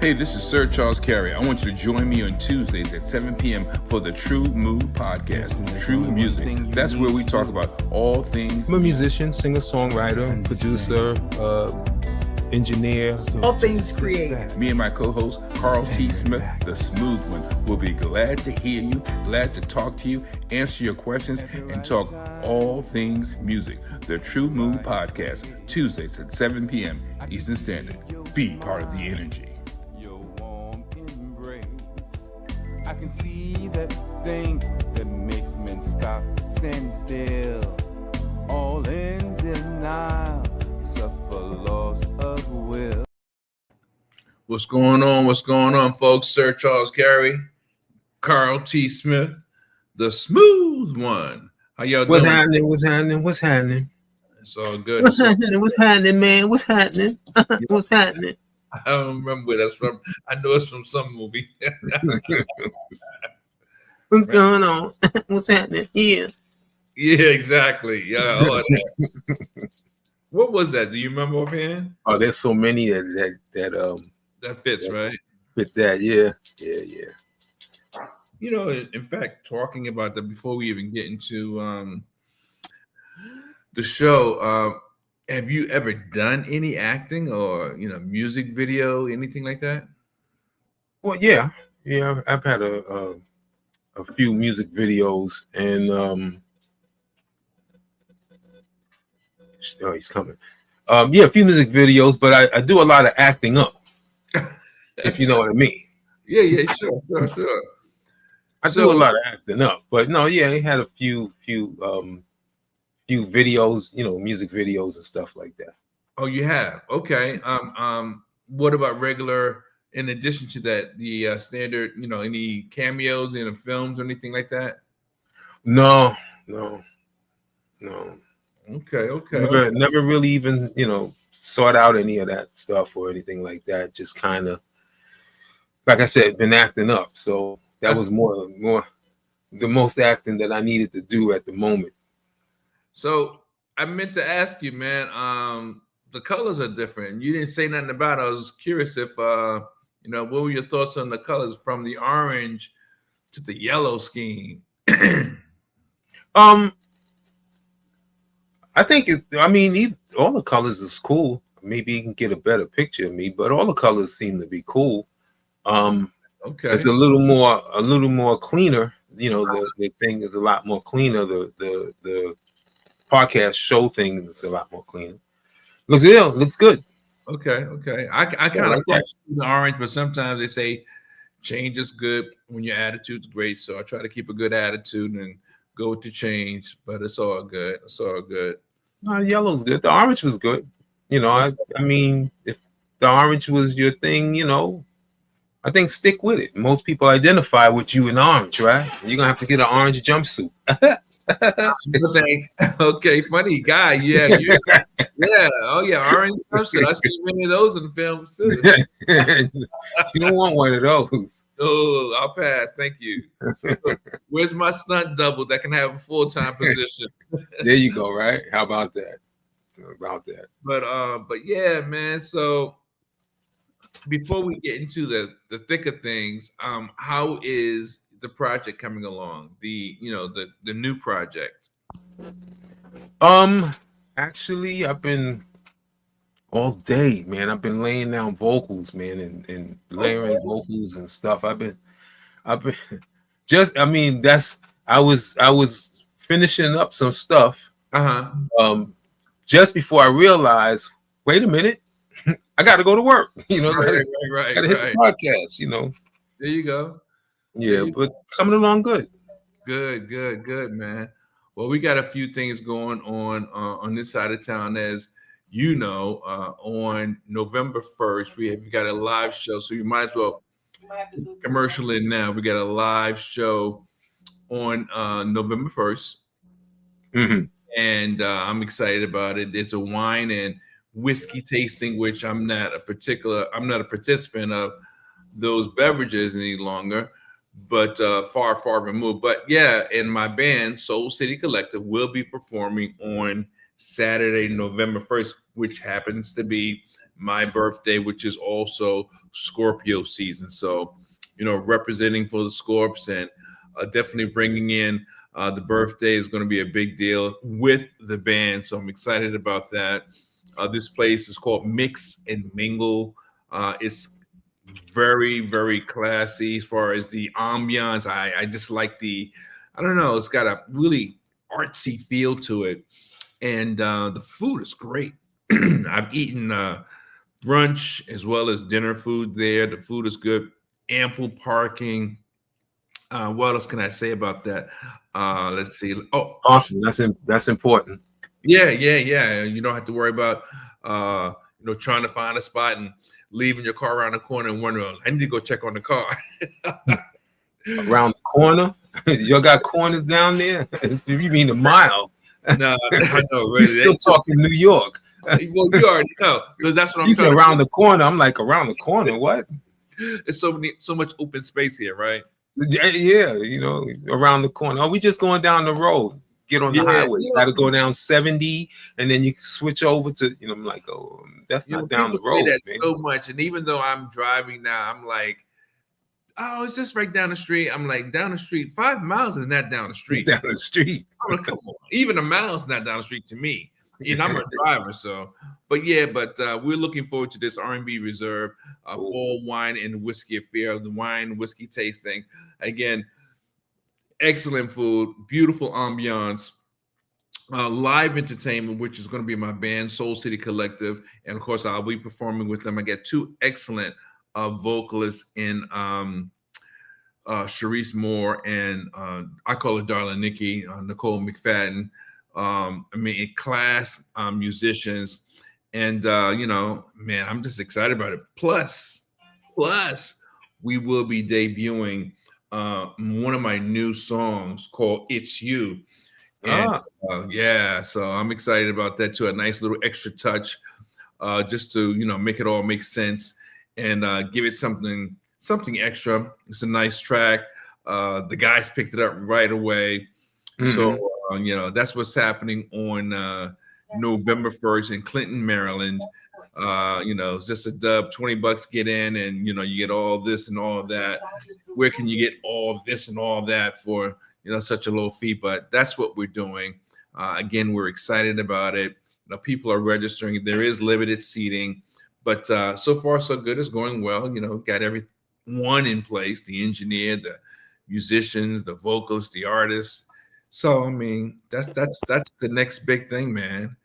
Hey, this is Sir Charles Carey. I want you to join me on Tuesdays at 7 p.m. for the TRU-MU podcast, True Music. That's where we talk about all things. I'm a musician, singer-songwriter, producer, engineer. All things creative. Me and my co-host, Carl T. Smith, the smooth one, will be glad to hear you, glad to talk to you, answer your questions, and talk all things music. The TRU-MU podcast, Tuesdays at 7 p.m. Eastern Standard. Be part of the energy. I can see that thing that makes men stop, stand still, all in denial, suffer loss of will. What's going on? What's going on, folks? Sir Charles Carey, Carl T. Smith, the smooth one. How y'all What's doing? happening? What's happening? What's happening? It's all good. What's happening? What's happening, man? What's happening? What's happening? I don't remember where that's from. I know it's from some movie. What's going on? What's happening? Yeah. Yeah, exactly. Yeah. All of that. What was that? Do you remember offhand? Oh, there's so many that Fits, right? fit that. Yeah. You know, in fact, talking about that before we even get into the show, have you ever done any acting or music video, anything like that? Well, yeah. I've had a few music videos, and oh, he's coming. A few music videos, but I do a lot of acting up, if you know what I mean. Yeah, sure. I do a lot of acting up, but no, yeah, I had a few videos, music videos and stuff like that. Oh, you have? Okay. What about regular? In addition to that, the standard, any cameos in the films or anything like that? No. Okay. Never really even, sought out any of that stuff or anything like that. Just kind of, like I said, been acting up. So that was more the most acting that I needed to do at the moment. So I meant to ask you, man, the colors are different. You didn't say nothing about it. I was curious if, what were your thoughts on the colors from the orange to the yellow scheme? I think all the colors is cool. Maybe you can get a better picture of me, but all the colors seem to be cool. Okay. It's a little more cleaner. The thing is a lot more cleaner. The podcast show thing is a lot more cleaner. Looks good. Okay. I kind of like the orange, but sometimes they say change is good when your attitude's great. So I try to keep a good attitude and go with the change, but it's all good. No, yellow's good. The orange was good. I mean, if the orange was your thing, I think stick with it. Most people identify with you in orange, right? You're gonna have to get an orange jumpsuit. Okay, funny guy. Yeah. Oh yeah, orange jumpsuit. I see many of those in films too. You don't want one of those. Oh, I'll pass. Thank you. Where's my stunt double that can have a full-time position? There you go. Right? How about that? But yeah, man. So before we get into the thick of things, how is the project coming along? The new project. Actually, I've been all day, man. I've been laying down vocals, man, and layering vocals and stuff. I've been just. I mean, I was finishing up some stuff. Just before I realized, wait a minute, I got to go to work. Right. Got to hit the podcast. There you go. Yeah, but coming along good. Good, man. Well, we got a few things going on this side of town. As you know, on November 1st, we've got a live show. So you might as well commercial in now. We got a live show on November 1st. Mm-hmm. And I'm excited about it. It's a wine and whiskey tasting, which I'm not a participant of those beverages any longer, but far removed. But yeah, and my band Soul City Collective will be performing on Saturday, November 1st, which happens to be my birthday, which is also Scorpio season. So, representing for the Scorps and definitely bringing in the birthday is going to be a big deal with the band. So I'm excited about that. This place is called Mix and Mingle. It's very, very classy as far as the ambiance. I just like I don't know, it's got a really artsy feel to it. And the food is great. I've eaten brunch as well as dinner food there. The food is good, ample parking. What else can I say about that? Let's see. Oh, Awesome. That's important. yeah. You don't have to worry about trying to find a spot and leaving your car around the corner and wondering, I need to go check on the car. Around the corner? Y'all got corners down there? You mean a mile? No, I know. We're still talking New York. Well, you already know, because that's what I'm You said trying around the corner. I'm like, around the corner, what? It's so much open space here, right? Yeah, around the corner. Oh, we just going down the road. Get on the highway. You got to go down 70, and then you switch over to. I'm like, oh, that's not down the road. Say that so much, and even though I'm driving now, I'm like, oh, it's just right down the street. I'm like, down the street. 5 miles is not down the street. Down the street. I'm like, come on. Even a mile is not down the street to me. I'm a driver, so. But we're looking forward to this R&B Reserve fall wine and whiskey affair, the wine whiskey tasting. Again, excellent food, beautiful ambiance, live entertainment, which is going to be my band, Soul City Collective, and of course I'll be performing with them. I get two excellent vocalists in Sharice Moore and I call her Darling Nikki, Nicole McFadden. Class musicians, and man, I'm just excited about it. Plus, we will be debuting one of my new songs called "It's You," and so I'm excited about that too. A nice little extra touch, just to make it all make sense and give it something extra. It's a nice track. The guys picked it up right away, so. That's what's happening on November 1st in Clinton, Maryland. It's just a dub, $20 get in, and you get all this and all that. Where can you get all this and all that for such a low fee? But that's what we're doing. Again, we're excited about it. People are registering. There is limited seating, but so far so good. It's going well. Got everyone in place: the engineer, the musicians, the vocalists, the artists. So that's the next big thing, man.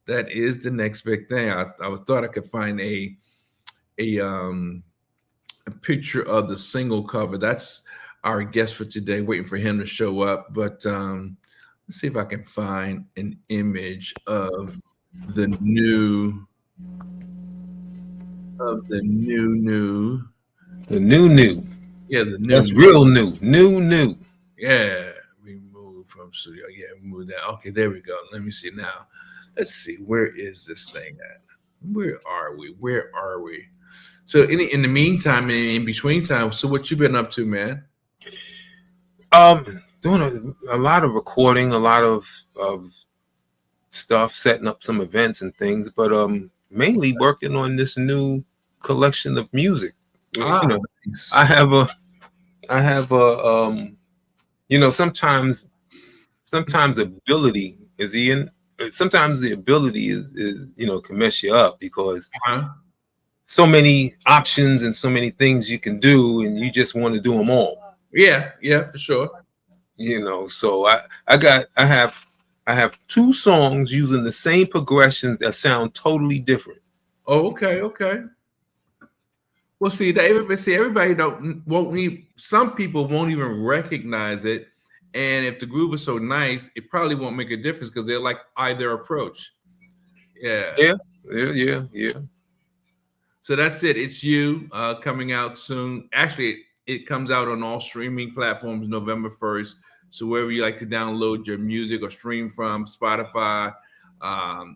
That is the next big thing. I thought I could find a picture of the single cover. That's our guest for today. Waiting for him to show up, but let's see if I can find an image of the new. Yeah, the new. That's real new. Yeah. From studio. Yeah, move that. Okay, there we go. Let me see now. Let's see. Where is this thing at? Where are we? So in the meantime, in between time, so what you been up to, man? Doing a lot of recording, a lot of stuff, setting up some events and things, but mainly working on this new collection of music. Nice. I have a sometimes ability sometimes the ability is can mess you up because so many options and so many things you can do, and you just want to do them all. Yeah, for sure. So I have two songs using the same progressions that sound totally different. Oh, okay. Well, everybody some people won't even recognize it. And if the groove is so nice, it probably won't make a difference because they'll like either approach. Yeah. So that's it. It's You coming out soon. Actually, it comes out on all streaming platforms November 1st. So wherever you like to download your music or stream from, Spotify,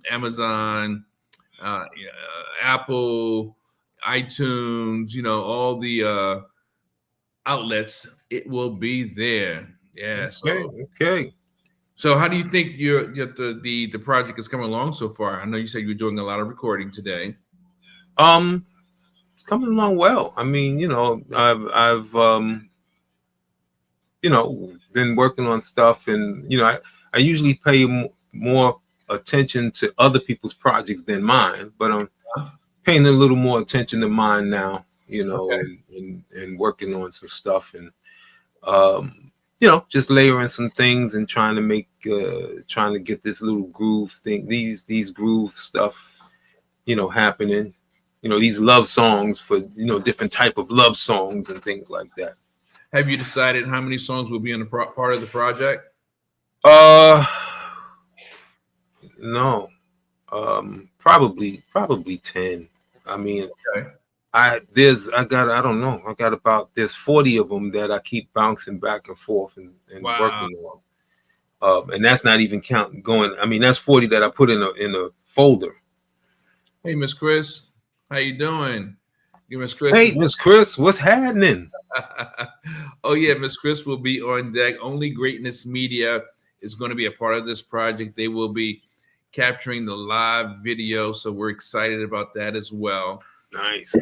Amazon, Apple, iTunes, all the outlets, it will be there. Yeah. Okay. So how do you think the project is coming along so far? I know you said you're doing a lot of recording today. It's coming along well. I mean, I've been working on stuff, and I usually pay more attention to other people's projects than mine, but I'm paying a little more attention to mine now, Okay. and working on some stuff, and just layering some things and trying to get this little groove thing, these groove stuff, happening, these love songs for different type of love songs and things like that. Have you decided how many songs will be in the part of the project? No. Probably 10. I mean, Okay. There's 40 of them that I keep bouncing back and forth and Wow. working on. And that's not even counting going. I mean, that's 40 that I put in a folder. Hey, Miss Chris, how you doing? Miss Chris. Hey, Miss Chris, what's happening? Oh yeah, Miss Chris will be on deck. Only Greatness Media is going to be a part of this project. They will be capturing the live video, so we're excited about that as well. Nice.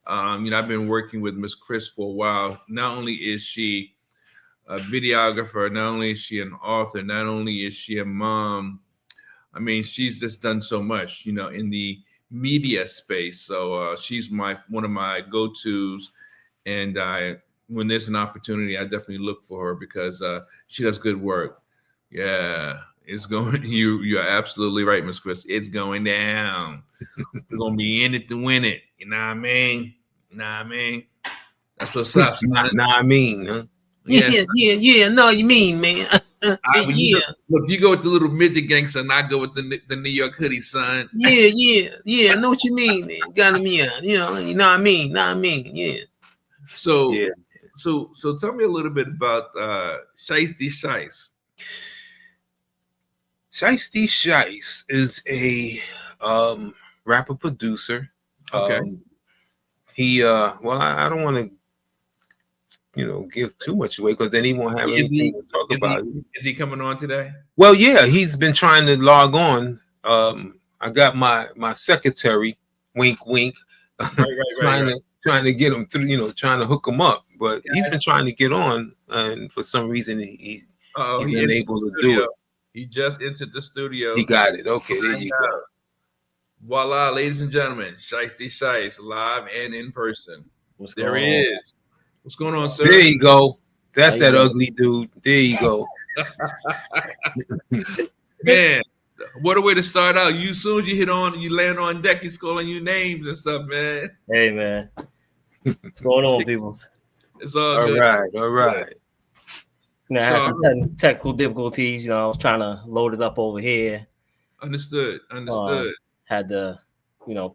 I've been working with Miss Chris for a while. Not only is she a videographer, not only is she an author, not only is she a mom. I mean, she's just done so much, in the media space. So she's one of my go-tos, and when there's an opportunity, I definitely look for her because she does good work. Yeah, it's going. You're absolutely right, Miss Chris. It's going down. We're gonna be in it to win it. You know what I mean? That's what's up. I mean, huh? Yes. Yeah. No, you mean, man. Look, you go with the little midget gangster, and I go with the New York hoodie, son. Yeah. I know what you mean, man. Got me on. You know what I mean? Yeah. So tell me a little bit about Sheisty Sheist. Sheisty Sheist is a rapper producer. Okay. He I don't want to give too much away because then he won't have anything to talk about. Is he coming on today? Well, yeah, he's been trying to log on. I got my secretary, wink, Right. trying to get him through, trying to hook him up, but he's been trying to get on, and for some reason he's unable to do it. He just entered the studio. He got it. Okay, there you go. Voila, ladies and gentlemen, Sheisty Sheist, live and in person. There he is. What's going on, sir? There you go. That's that ugly dude. There you go. Man, what a way to start out. You soon as you land on deck, he's calling you names and stuff, man. Hey, man. What's going on, peoples? It's all good. All right. I had some technical difficulties. I was trying to load it up over here. Understood. Had to,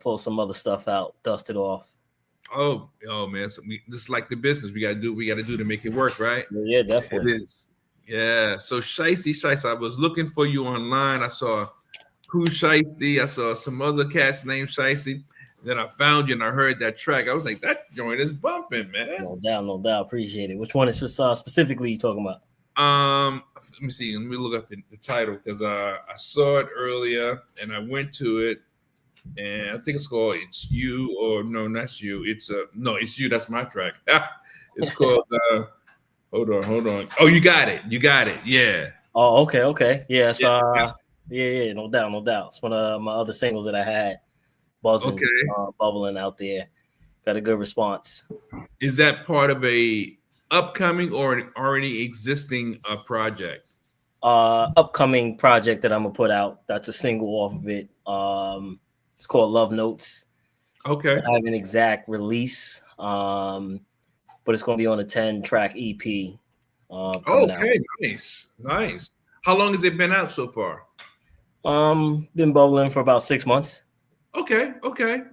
pull some other stuff out, dust it off. Oh man. So just like the business, we gotta do to make it work, right? Yeah, definitely. It is. Yeah. So Sheisty Sheist, I was looking for you online. I saw Who's Sheisty. I saw some other cats named Sheisty. Then I found you and I heard that track. I was like, that joint is bumping, man. No doubt. Appreciate it. Which one is specifically you talking about? Let me see. Let me look up the title because I saw it earlier and I went to it, and I think it's called "It's You" or no, not you. It's It's You. That's my track. It's called. Hold on. Oh, you got it. Yeah. Oh, okay. Yeah. So yeah. No doubt. It's one of my other singles that I had buzzing, bubbling out there. Got a good response. Is that part of a upcoming or an already existing project? Upcoming project that I'm gonna put out. That's a single off of it. It's called Love Notes. Okay. I have an exact release, but it's gonna be on a 10-track EP. Okay, nice. How long has it been out so far? Been bubbling for about 6 months. Okay.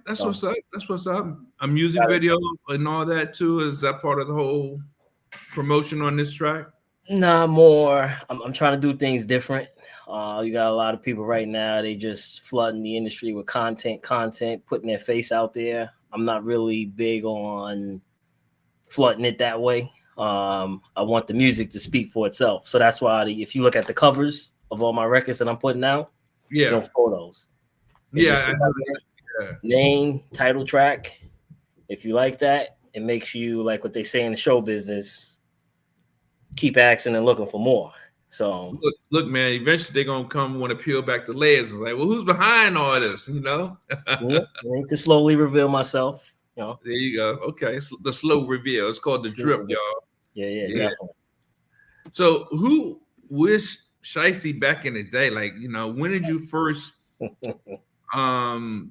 That's what's up. A music video and all that too. Is that part of the whole promotion on this track? Nah, more. I'm trying to do things different. You got a lot of people right now, they just flooding the industry with content, putting their face out there. I'm not really big on flooding it that way. I want the music to speak for itself. So that's why if you look at the covers of all my records that I'm putting out, there's no photos. Yeah, name, title track. If you like that, it makes you, like what they say in the show business, keep asking and looking for more. So look, man, eventually they're gonna come want to peel back the layers and like, well, who's behind all this? You know? yeah, I need to slowly reveal myself. You know, there you go. Okay, so the slow reveal. It's called the drip, y'all. Yeah, definitely. So who was Sheisty back in the day? Like, you know, when did you first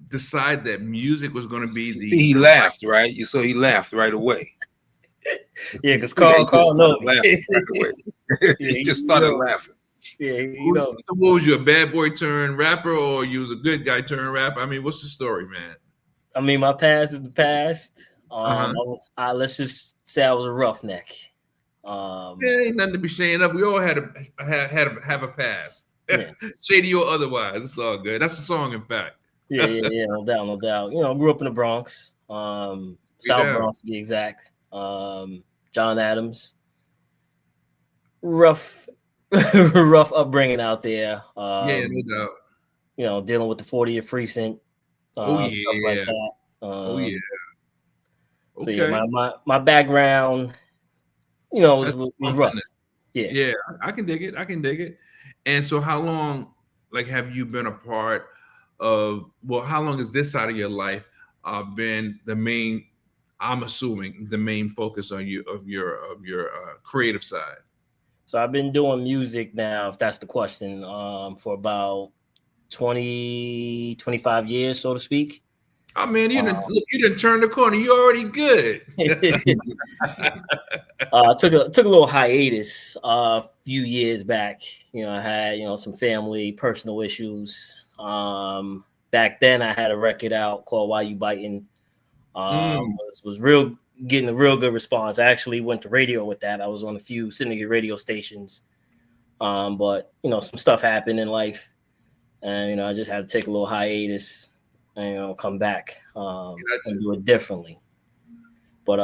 decide that music was going to be the? He laughed, right? You saw he laughed right away. Yeah, because Carl knows. Right away. He just started laughing. Yeah, you know. So what was you, a bad boy turned rapper, or you was a good guy turned rapper? I mean, what's the story, man? I mean, my past is the past. Let's just say I was a roughneck. Ain't nothing to be ashamed of. We all had a past, Yeah. shady or otherwise. It's all good. That's a song, in fact. Yeah, no doubt. You know, grew up in the Bronx, South Bronx to be exact. John Adams, rough upbringing out there. Yeah, no doubt. You know, dealing with the 40th precinct. Stuff like that. Okay. So yeah, my background, you know, was rough. Yeah, I can dig it. And so, how long, like, have you been a part of? Well, how long has this side of your life been the main? I'm assuming the main focus on your creative side. So I've been doing music now, if that's the question, for about 25 years, so to speak. Oh man, you didn't turn the corner. You already good. Took a little hiatus a few years back. You know, I had some family personal issues. Back then, I had a record out called "Why You Biting." Was getting a real good response. I actually went to radio with that. I was on a few syndicate radio stations. But some stuff happened in life, and I just had to take a little hiatus and come back and do it differently. But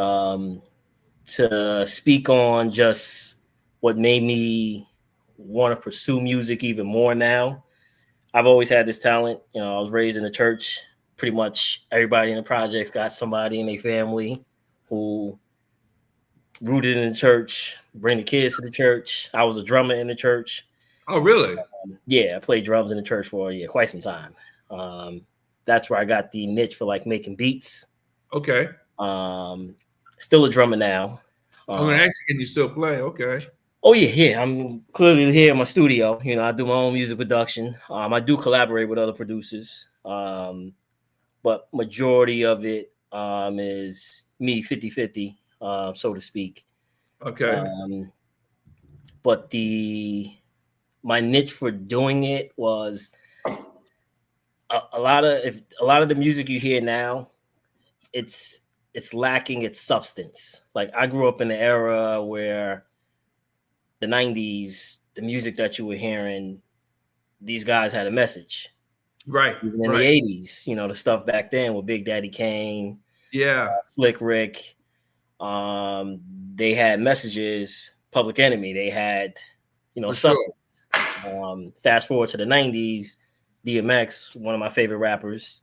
to speak on just what made me want to pursue music even more now, I've always had this talent. I was raised in the church. Pretty much everybody in the projects got somebody in their family who rooted in the church, bring the kids to the church. I was a drummer in the church. Oh, really? Yeah, I played drums in the church for quite some time. That's where I got the niche for like making beats. Okay. Still a drummer now. I'm gonna ask you, can you still play? Okay. Oh yeah. I'm clearly here in my studio. I do my own music production. I do collaborate with other producers. But majority of it is me 50-50, so to speak. Okay. But my niche for doing it was a lot of the music you hear now, it's lacking its substance. Like I grew up in the era where the 90s, the music that you were hearing, these guys had a message. Right. Even in the 80s, the stuff back then with Big Daddy Kane, Slick Rick, they had messages. Public Enemy, they had, substance. Sure. Fast forward to the 90s, DMX, one of my favorite rappers,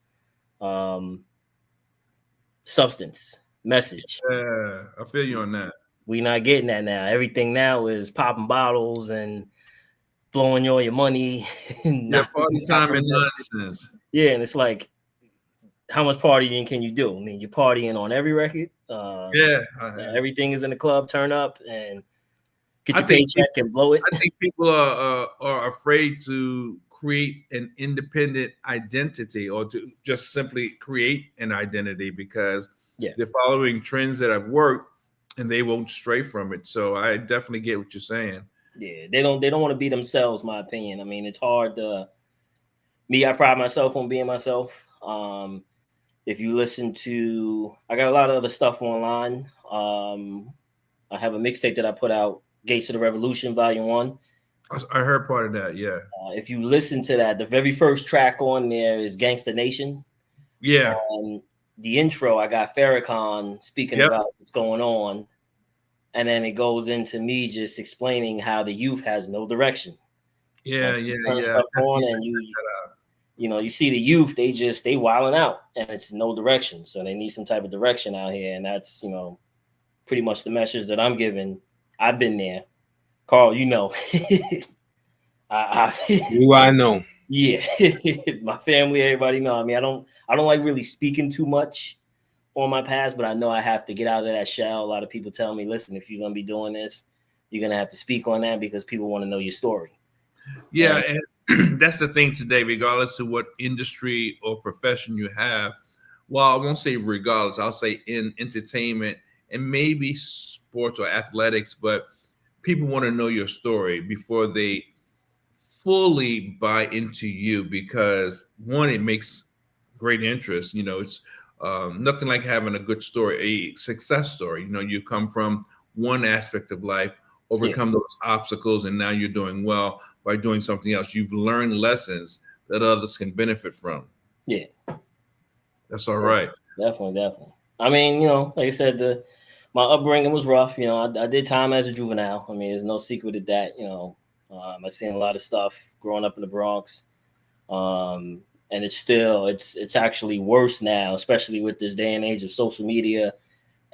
substance, message. Yeah, I feel you on that. We not getting that now. Everything now is popping bottles and blowing all your money. Party time and nonsense. Yeah, and it's like, how much partying can you do? I mean, you're partying on every record. Everything is in the club. Turn up and get your paycheck and blow it. I think people are afraid to create an independent identity or to just simply create an identity because they're following trends that have worked and they won't stray from it. So I definitely get what you're saying. Yeah, they don't want to be themselves, my opinion. I mean, it's hard to I pride myself on being myself. If you listen to, I got a lot of other stuff online. I have a mixtape that I put out, Gates of the Revolution, Volume 1. I heard part of that, yeah. If you listen to that, the very first track on there is Gangsta Nation. Yeah. The intro, I got Farrakhan speaking about what's going on. And then it goes into me just explaining how the youth has no direction. Yeah. Stuff on and you know, you see the youth, they wilding out, and it's no direction. So they need some type of direction out here, and that's, you know, pretty much the message that I'm giving. I've been there, Carl. You know, I know. Yeah, my family, everybody know. I mean, I don't like really speaking too much on my past, but I know I have to get out of that shell. A lot of people tell me, listen, if you're gonna be doing this, you're gonna have to speak on that because people want to know your story. Yeah, and that's the thing today, regardless of what industry or profession you have. Well, I won't say regardless, I'll say in entertainment and maybe sports or athletics, but people want to know your story before they fully buy into you, because one, it makes great interest. You know, it's nothing like having a good story, a success story. You know, you come from one aspect of life, overcome those obstacles, and now you're doing well by doing something else. You've learned lessons that others can benefit from. Yeah, that's all right. Definitely. I mean, you know, like I said, my upbringing was rough. You know, I did time as a juvenile. I mean, there's no secret to that. You know, I seen a lot of stuff growing up in the Bronx, and it's actually worse now, especially with this day and age of social media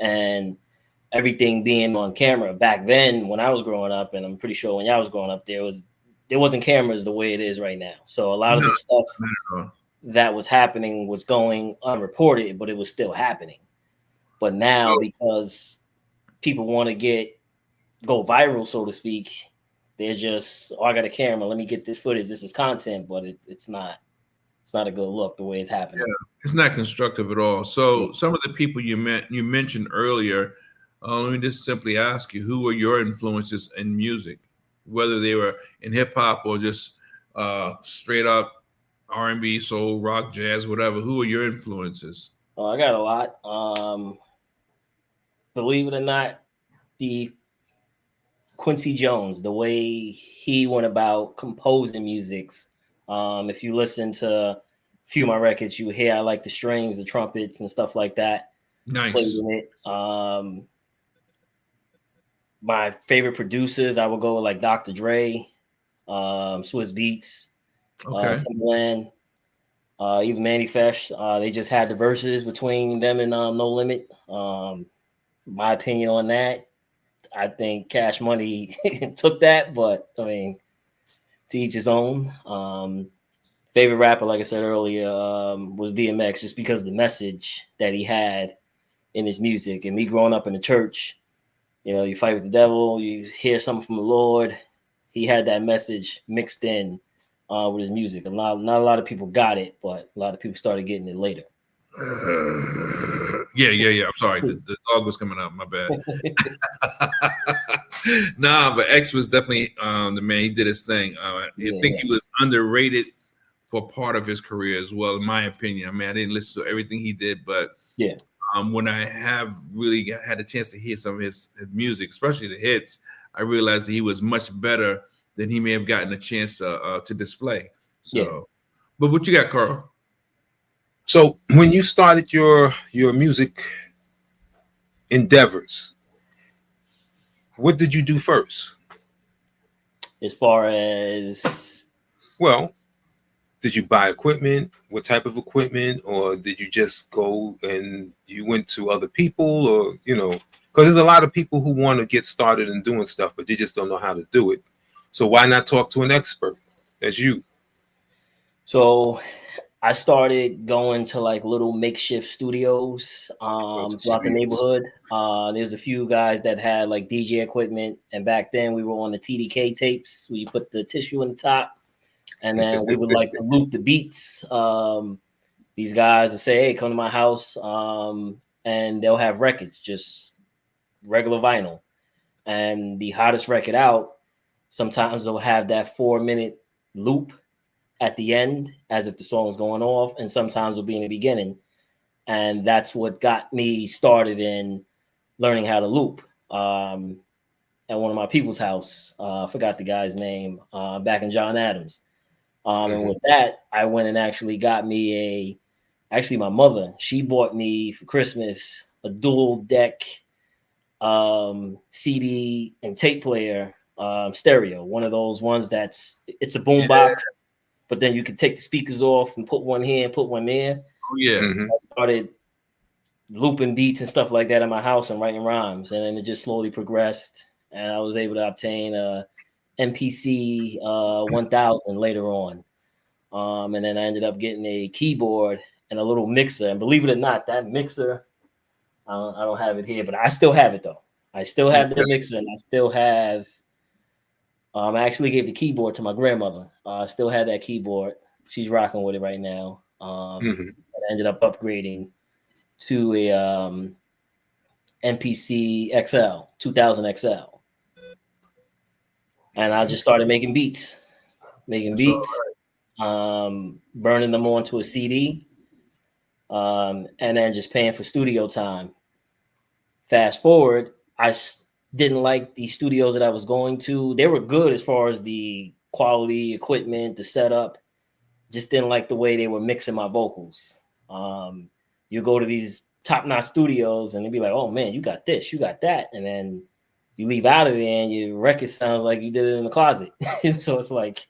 and everything being on camera. Back then, when I was growing up, and I'm pretty sure when y'all was growing up, there wasn't cameras the way it is right now. So a lot of the stuff that was happening was going unreported, but it was still happening. But now, because people want to go viral, so to speak, they're just, I got a camera, let me get this footage. This is content, but it's not a good look the way it's happening. Yeah, it's not constructive at all. So some of the people you mentioned earlier, let me just simply ask you, who were your influences in music, whether they were in hip hop or just straight up R&B, soul, rock, jazz, whatever? Who are your influences? Oh, I got a lot. Believe it or not, the Quincy Jones, the way he went about composing musics. If you listen to a few of my records, you hear I like the strings, the trumpets, and stuff like that. Nice. Played in it. My favorite producers, I would go with like Dr. Dre, Swiss Beats, Timbaland, even Manny Fresh. They just had the verses between them and No Limit. My opinion on that, I think Cash Money took that, but I mean, to each his own. Favorite rapper, like I said earlier, was DMX, just because of the message that he had in his music. And me growing up in the church, you know, you fight with the devil, you hear something from the Lord. He had that message mixed in with his music. Not a lot of people got it, but a lot of people started getting it later. Yeah. I'm sorry. The dog was coming out. My bad. Nah, but X was definitely the man. He did his thing. I think he was underrated for part of his career as well, in my opinion. I mean, I didn't listen to everything he did, but when I have really had a chance to hear some of his music, especially the hits, I realized that he was much better than he may have gotten a chance to display. So, but what you got, Carl? So when you started your music endeavors, what did you do first? As far as, well, did you buy equipment? What type of equipment? Or did you just go and you went to other people? Or, you know, because there's a lot of people who want to get started in doing stuff, but they just don't know how to do it. So why not talk to an expert as you? So I started going to like little makeshift studios throughout the neighborhood. There's a few guys that had like DJ equipment. And back then we were on the TDK tapes where you put the tissue in the top. And then we would like to loop the beats. These guys would say, hey, come to my house. And they'll have records, just regular vinyl. And the hottest record out, sometimes they'll have that 4-minute loop at the end as if the song was going off. And sometimes it'll be in the beginning. And that's what got me started in learning how to loop. At one of my people's house, I forgot the guy's name, back in John Adams. And with that, I went and actually got me my mother, she bought me for Christmas a dual deck CD and tape player stereo. One of those ones it's a boom box, but then you could take the speakers off and put one here and put one there. Oh yeah. Mhm. I started looping beats and stuff like that in my house and writing rhymes, and then it just slowly progressed, and I was able to obtain a MPC 1000 later on, and then I ended up getting a keyboard and a little mixer. And believe it or not, that mixer, I don't have it here, but I still have it though. I still have the mixer, and I still have. I actually gave the keyboard to my grandmother. I still have that keyboard. She's rocking with it right now. Mhm. I ended up upgrading to a MPC XL 2000 XL, and I just started making beats, burning them onto a CD, and then just paying for studio time. Fast forward, didn't like the studios that I was going to. They were good as far as the quality, equipment, the setup. Just didn't like the way they were mixing my vocals. You go to these top-notch studios and they'd be like, oh man, you got this, you got that. And then you leave out of there and your record sounds like you did it in the closet. So it's like,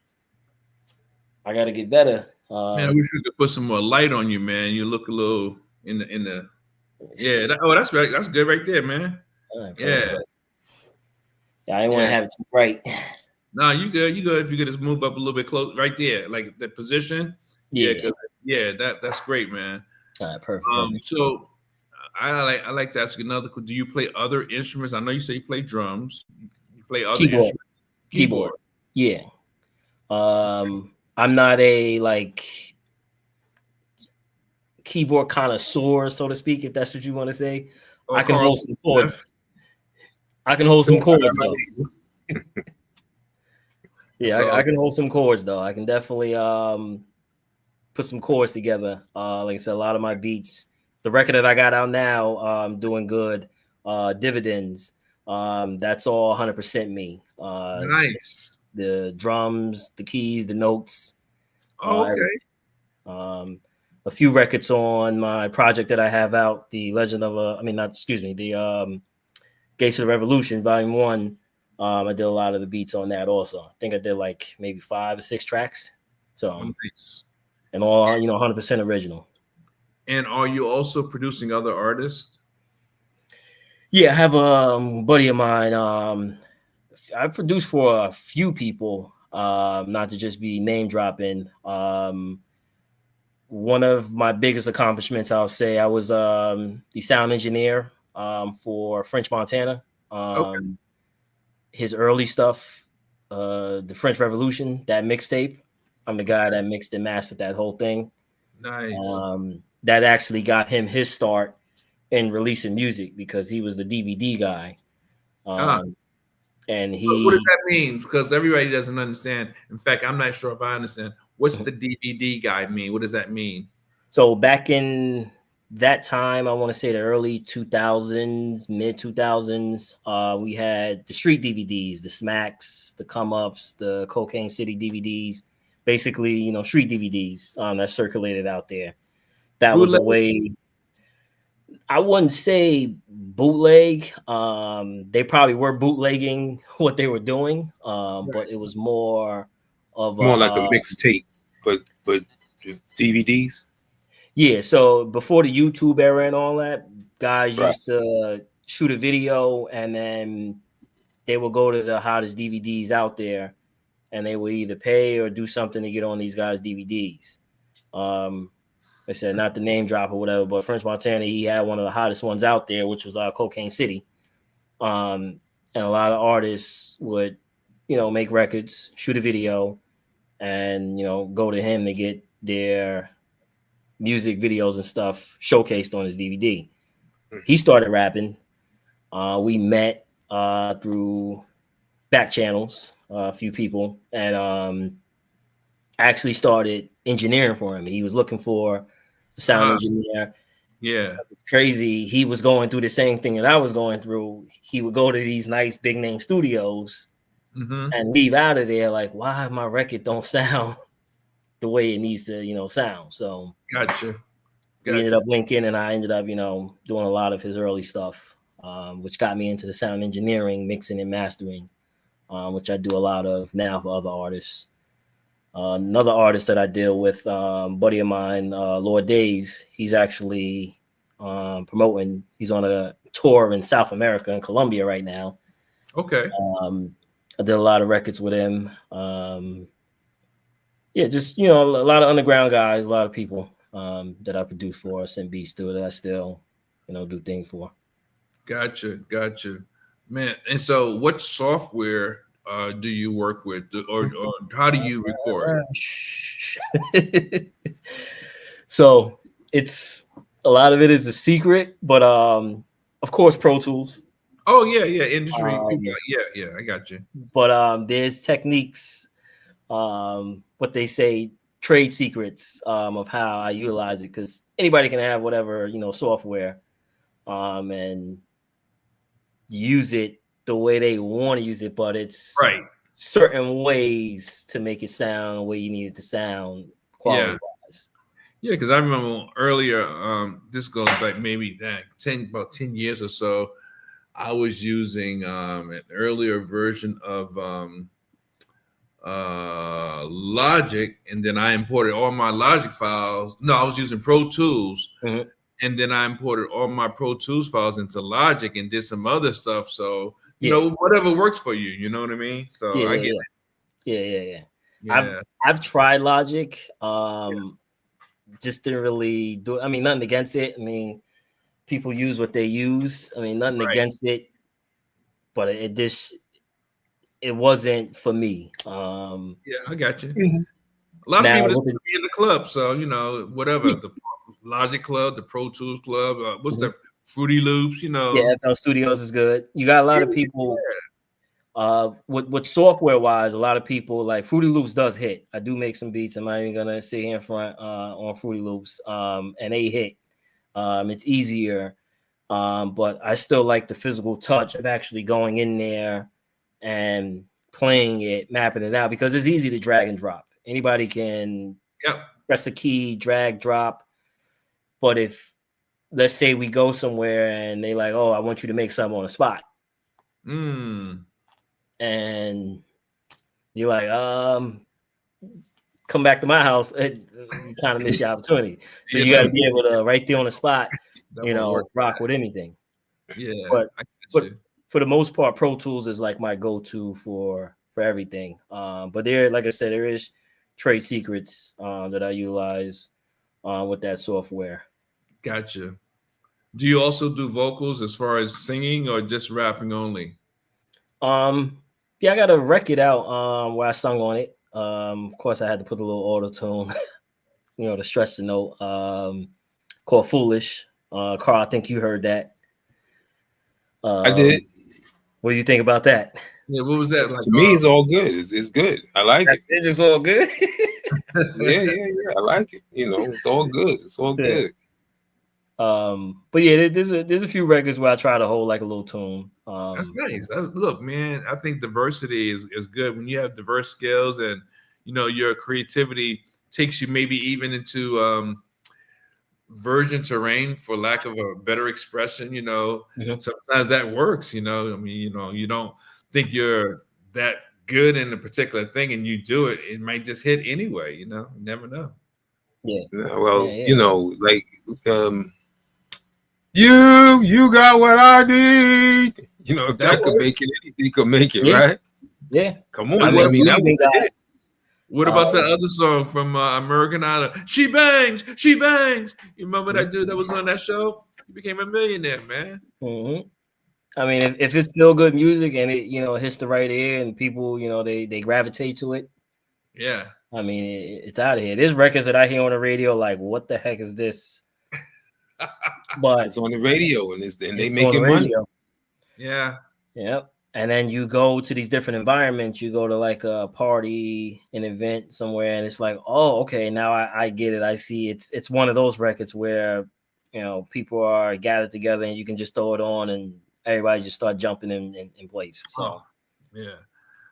I got to get better. Man, I wish we could put some more light on you, man. You look a little in the yeah. That's right. That's good right there, man. Yeah. Yeah, I didn't want to have it too bright. No, you good. You good. If you could just move up a little bit close, right there, like the position. Yeah, that's great, man. All right, perfect. So I like to ask you another. Do you play other instruments? I know you say you play drums. You play other instruments. Keyboard. Yeah. I'm not a keyboard connoisseur, so to speak, if that's what you want to say. I can hold some chords. I can hold some chords though. Yeah, I can hold some chords though. I can definitely put some chords together. Like I said, a lot of my beats. The record that I got out now, doing good. Dividends. That's all 100% me. Nice. The drums, the keys, the notes. Okay. A few records on my project that I have out, the Gates of the Revolution, Volume 1. I did a lot of the beats on that also. I think I did like maybe 5 or 6 tracks. So, nice. And all 100% original. And are you also producing other artists? Yeah, I have a buddy of mine. I produced for a few people, not to just be name dropping. One of my biggest accomplishments, I'll say, I was the sound engineer for French Montana. His early stuff, the French Revolution, that mixtape. I'm the guy that mixed and mastered that whole thing. Nice. That actually got him his start in releasing music because he was the DVD guy. And what does that mean? Because everybody doesn't understand. In fact, I'm not sure if I understand. What's the DVD guy mean? What does that mean? So back in that time, I want to say the early 2000s, mid 2000s, we had the street DVDs, the Smacks, the Come Ups, the Cocaine City DVDs, basically, street DVDs that circulated out there. That was a way. I wouldn't say bootleg. They probably were bootlegging what they were doing, but it was more of like a mixtape, but DVDs. Yeah, so before the YouTube era and all that, guys used to shoot a video and then they would go to the hottest DVDs out there and they would either pay or do something to get on these guys' DVDs. I said, not the name drop or whatever, but French Montana, he had one of the hottest ones out there, which was Cocaine City. And a lot of artists would, make records, shoot a video, and, go to him to get their music videos and stuff showcased on his DVD. He started rapping. We met through back channels, a few people, and actually started engineering for him. He was looking for a sound engineer. Yeah. It's crazy. He was going through the same thing that I was going through. He would go to these nice big name studios and leave out of there like, why my record don't sound the way it needs to, sound. So gotcha. We ended up linking, and I ended up, doing a lot of his early stuff, which got me into the sound engineering, mixing and mastering, which I do a lot of now for other artists. Another artist that I deal with, buddy of mine, Lord Days, he's actually promoting. He's on a tour in South America, in Colombia right now. Okay. I did a lot of records with him. Yeah, just, you know, a lot of underground guys, a lot of people that I produce for, send beats to, that I still, you know, do things for. Gotcha. Man, and so what software do you work with, or how do you record? So it's a lot of it is a secret, but of course Pro Tools. Oh yeah, industry people. Yeah, I got you. But there's techniques, what they say, trade secrets of how I utilize it, because anybody can have whatever, you know, software, and use it the way they want to use it, but it's Right. certain ways to make it sound the way you need it to sound, quality wise. Yeah, because I remember earlier, this goes back maybe about 10 years or so. I was using an earlier version of Logic, and then I imported all my Logic files. No, I was using Pro Tools, and then I imported all my Pro Tools files into Logic and did some other stuff. So you know, whatever works for you. You know what I mean? So I get it. Yeah. I've tried Logic. Just didn't really do it. I mean, nothing against it. I mean, people use what they use. I mean, nothing against it, but it wasn't for me. Yeah, I got you. A lot of people just be in the club, so you know, whatever, the Logic Club, the Pro Tools Club, what's the Fruity Loops, you know. Yeah, FL Studios is good. You got a lot of people with software wise, a lot of people like Fruity Loops does hit. I do make some beats. I'm not even gonna sit here in front on Fruity Loops, and they hit. It's easier, but I still like the physical touch of actually going in there and playing it, mapping it out, because it's easy to drag and drop. Anybody can press a key, drag, drop. But if, let's say we go somewhere and they like, oh, I want you to make something on the spot. And you're like, come back to my house. You kind of miss your opportunity. So you got to be able to right there on the spot, you know, rock with anything. Yeah. But for the most part, Pro Tools is like my go-to for everything. But there, like I said, there is trade secrets that I utilize with that software. Gotcha. Do you also do vocals as far as singing, or just rapping only? Yeah, I got a record out where I sung on it. Of course, I had to put a little auto tune, you know, to stretch the note. Called "Foolish." Carl, I think you heard that. I did. What do you think about that? Yeah, what was that like? To me, it's all good. It's good. I like it. It's just all good. yeah. I like it. You know, it's all good. It's all good. But yeah, there's a few records where I try to hold like a little tune. That's nice. Look, man, I think diversity is good when you have diverse skills, and you know your creativity takes you maybe even into virgin terrain, for lack of a better expression. You know, sometimes that works. You know, I mean, you know, you don't think you're that good in a particular thing, and you do it, it might just hit anyway. You know, you never know. Yeah. Well, you know, like you got what I need. You know, if that could make it, anything could make it, right? Yeah. Come on. I mean, that was it. What about the other song from American Idol? She bangs, she bangs. You remember that dude that was on that show? He became a millionaire, man. I mean, if it's still good music and it, you know, hits the right ear and people, you know, they gravitate to it. Yeah. I mean, it's out of here. There's records that I hear on the radio, like, what the heck is this? But it's on the radio, and they making money. Yeah. Yep. And then you go to these different environments. You go to like a party, an event somewhere, and it's like, oh, okay, now I get it. I see. It's one of those records where, you know, people are gathered together and you can just throw it on and everybody just start jumping in place. So, yeah.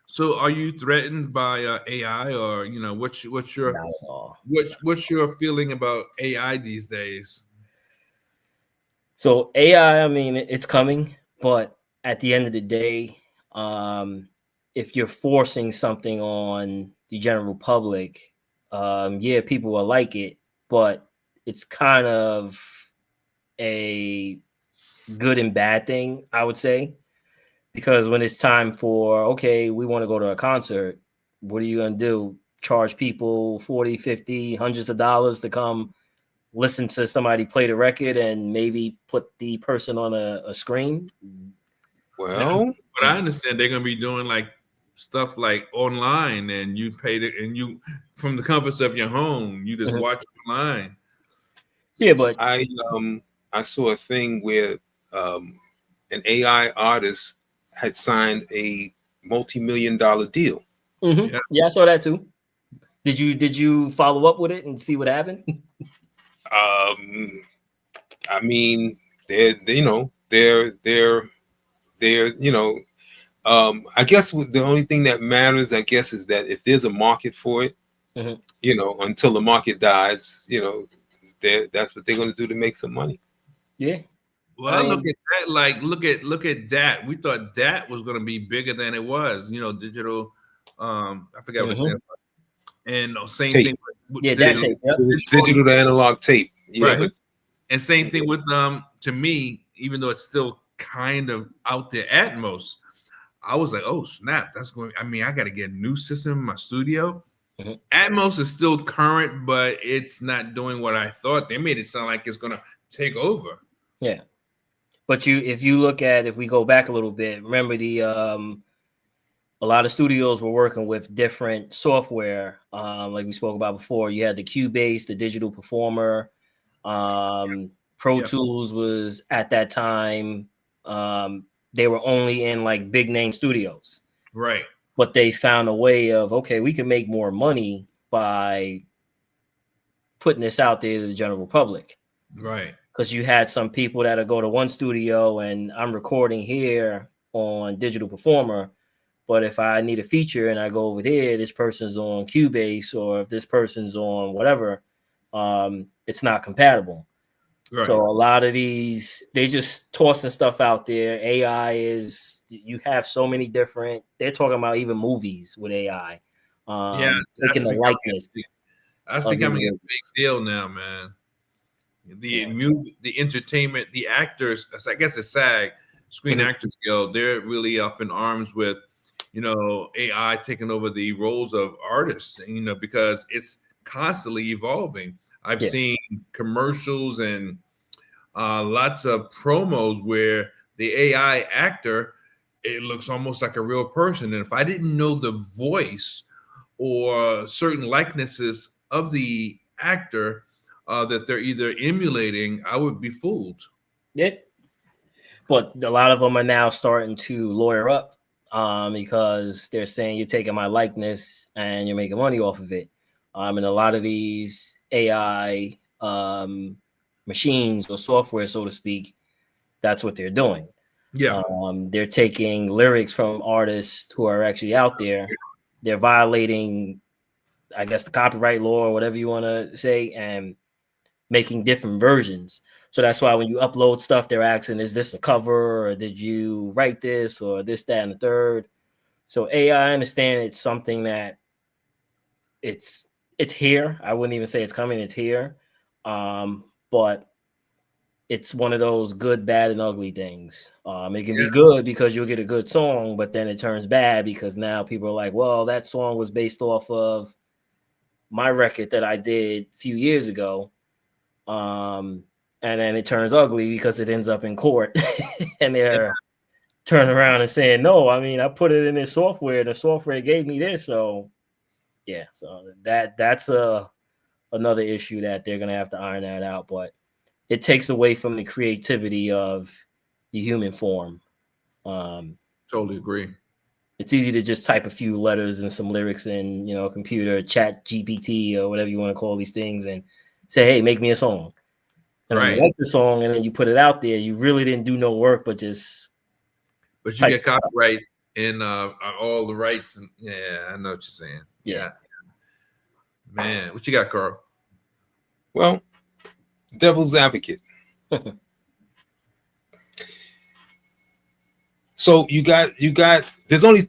So, are you threatened by AI, or you know, what's your feeling about AI these days? So AI, I mean, it's coming, but at the end of the day, if you're forcing something on the general public, yeah, people will like it, but it's kind of a good and bad thing, I would say, because when it's time for, okay, we want to go to a concert, what are you going to do? Charge people 40, 50, hundreds of dollars to come listen to somebody play the record and maybe put the person on a screen? Well, But I understand they're gonna be doing like stuff like online, and you paid it, and you from the comforts of your home, you just watch online. Yeah, but I saw a thing where an AI artist had signed a multi-million-dollar deal. Yeah, I saw that too. Did you follow up with it and see what happened? I mean, they're I guess the only thing that matters, I guess, is that if there's a market for it, until the market dies, that's what they're going to do to make some money. Yeah. Well, I look at that like look at DAT. We thought DAT was going to be bigger than it was. Digital. I forgot what it said. And same tape. thing. With digital to analog tape. Yeah, right. And same thing with to me, even though it's still kind of out there, Atmos. I was like, oh snap, that's going. I mean, I got to get a new system in my studio. Atmos is still current, but it's not doing what I thought. They made it sound like it's going to take over. Yeah, but if we go back a little bit, remember a lot of studios were working with different software, like we spoke about before. You had the Cubase, the Digital Performer, Pro Tools was at that time. They were only in like big name studios, right? But they found a way of, okay, we can make more money by putting this out there to the general public, right? Because you had some people that'll go to one studio and I'm recording here on Digital Performer, but if I need a feature and I go over there, this person's on Cubase, or if this person's on whatever, it's not compatible. Right. So a lot of these, they just tossing stuff out there. AI is, you have so many different, they're talking about even movies with AI. Taking the likeness. That's becoming a big deal now, man. The music, the entertainment, the actors, I guess it's SAG, Screen Actors Guild, they're really up in arms with, AI taking over the roles of artists, because it's constantly evolving. I've seen commercials and lots of promos where the AI actor, it looks almost like a real person. And if I didn't know the voice or certain likenesses of the actor that they're either emulating, I would be fooled. Yeah. But a lot of them are now starting to lawyer up because they're saying you're taking my likeness and you're making money off of it. And a lot of these AI machines or software, so to speak, that's what they're doing. Yeah. They're taking lyrics from artists who are actually out there. They're violating, I guess, the copyright law or whatever you want to say, and making different versions. So that's why when you upload stuff, they're asking, is this a cover, or did you write this, or this, that, and the third? So AI, I understand it's something that it's here. I wouldn't even say it's coming, it's here. But it's one of those good, bad, and ugly things. It can be good because you'll get a good song, but then it turns bad because now people are like, well, that song was based off of my record that I did a few years ago. And then it turns ugly because it ends up in court and they're turning around and saying, no, I mean, I put it in this software and the software gave me this. So yeah, so that's another issue that they're going to have to iron that out, but it takes away from the creativity of the human form. Totally agree. It's easy to just type a few letters and some lyrics in, computer, chat GPT or whatever you want to call these things, and say, hey, make me a song. And then you write the song and then you put it out there. You really didn't do no work, but you get copyright in all the rights. And I know what you're saying. Yeah. Man, what you got, Carl? Well, devil's advocate. So you got there's only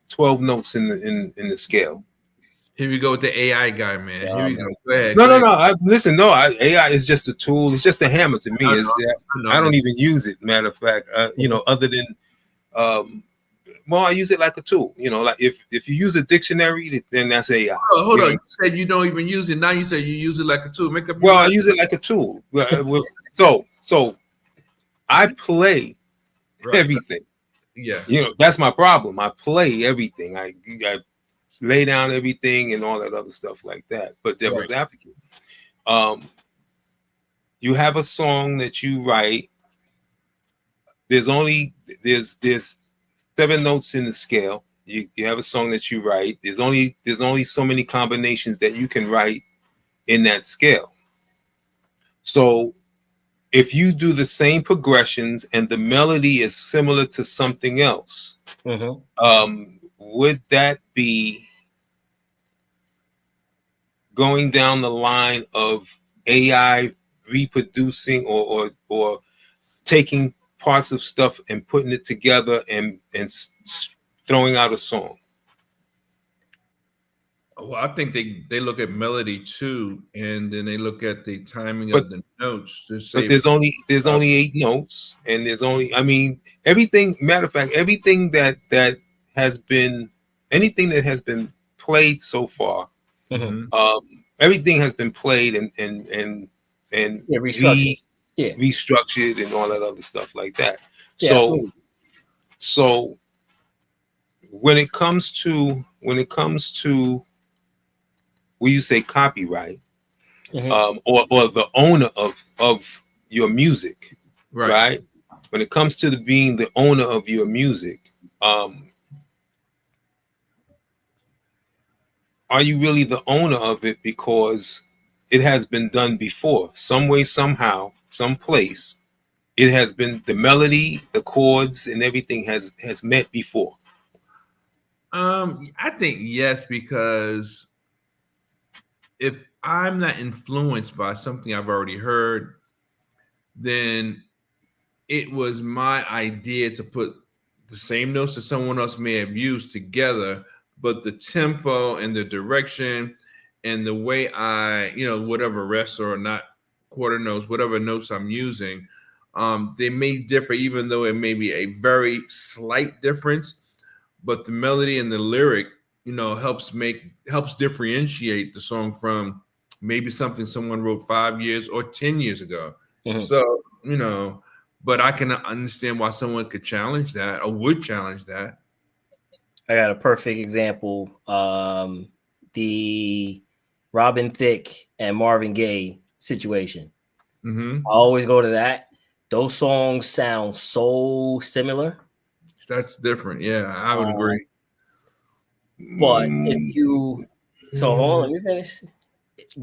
12 notes in the scale. Here we go with the AI guy, man. Here we go. Go ahead. No, go ahead. Listen, AI is just a tool. It's just a hammer to me. I don't even use it. Matter of fact, other than, I use it like a tool. Like if you use a dictionary, then that's AI. Hold on. You said you don't even use it. Now you say you use it like a tool. Make up. I use it like a tool. So I play everything. Yeah. That's my problem. I play everything. I lay down everything and all that other stuff like that. But devil's advocate. You have a song that you write. There's 7 notes in the scale. You have a song that you write. There's only so many combinations that you can write in that scale. So if you do the same progressions and the melody is similar to something else, would that be going down the line of AI reproducing or taking parts of stuff and putting it together and throwing out a song? Well, I think they look at melody too, and then they look at the timing of the notes to say. But there's only 8 notes, and there's only everything. Matter of fact, everything that has been played so far, everything has been played and restructured and all that other stuff like that. So when it comes to when you say copyright, or the owner of your music, right? When it comes to being the owner of your music, are you really the owner of it because it has been done before, some way, somehow, someplace? It has been, the melody, the chords, and everything has met before. I think yes, because if I'm not influenced by something I've already heard, then it was my idea to put the same notes that someone else may have used together, but the tempo and the direction and the way I, whatever rest or not quarter notes, whatever notes I'm using, they may differ, even though it may be a very slight difference, but the melody and the lyric, helps differentiate the song from maybe something someone wrote 5 years or 10 years ago. So, but I can understand why someone could challenge that or would challenge that. I got a perfect example. The Robin Thicke and Marvin Gaye situation. I always go to that. Those songs sound so similar. That's different. Yeah, I would agree. But if you, hold on, let me finish.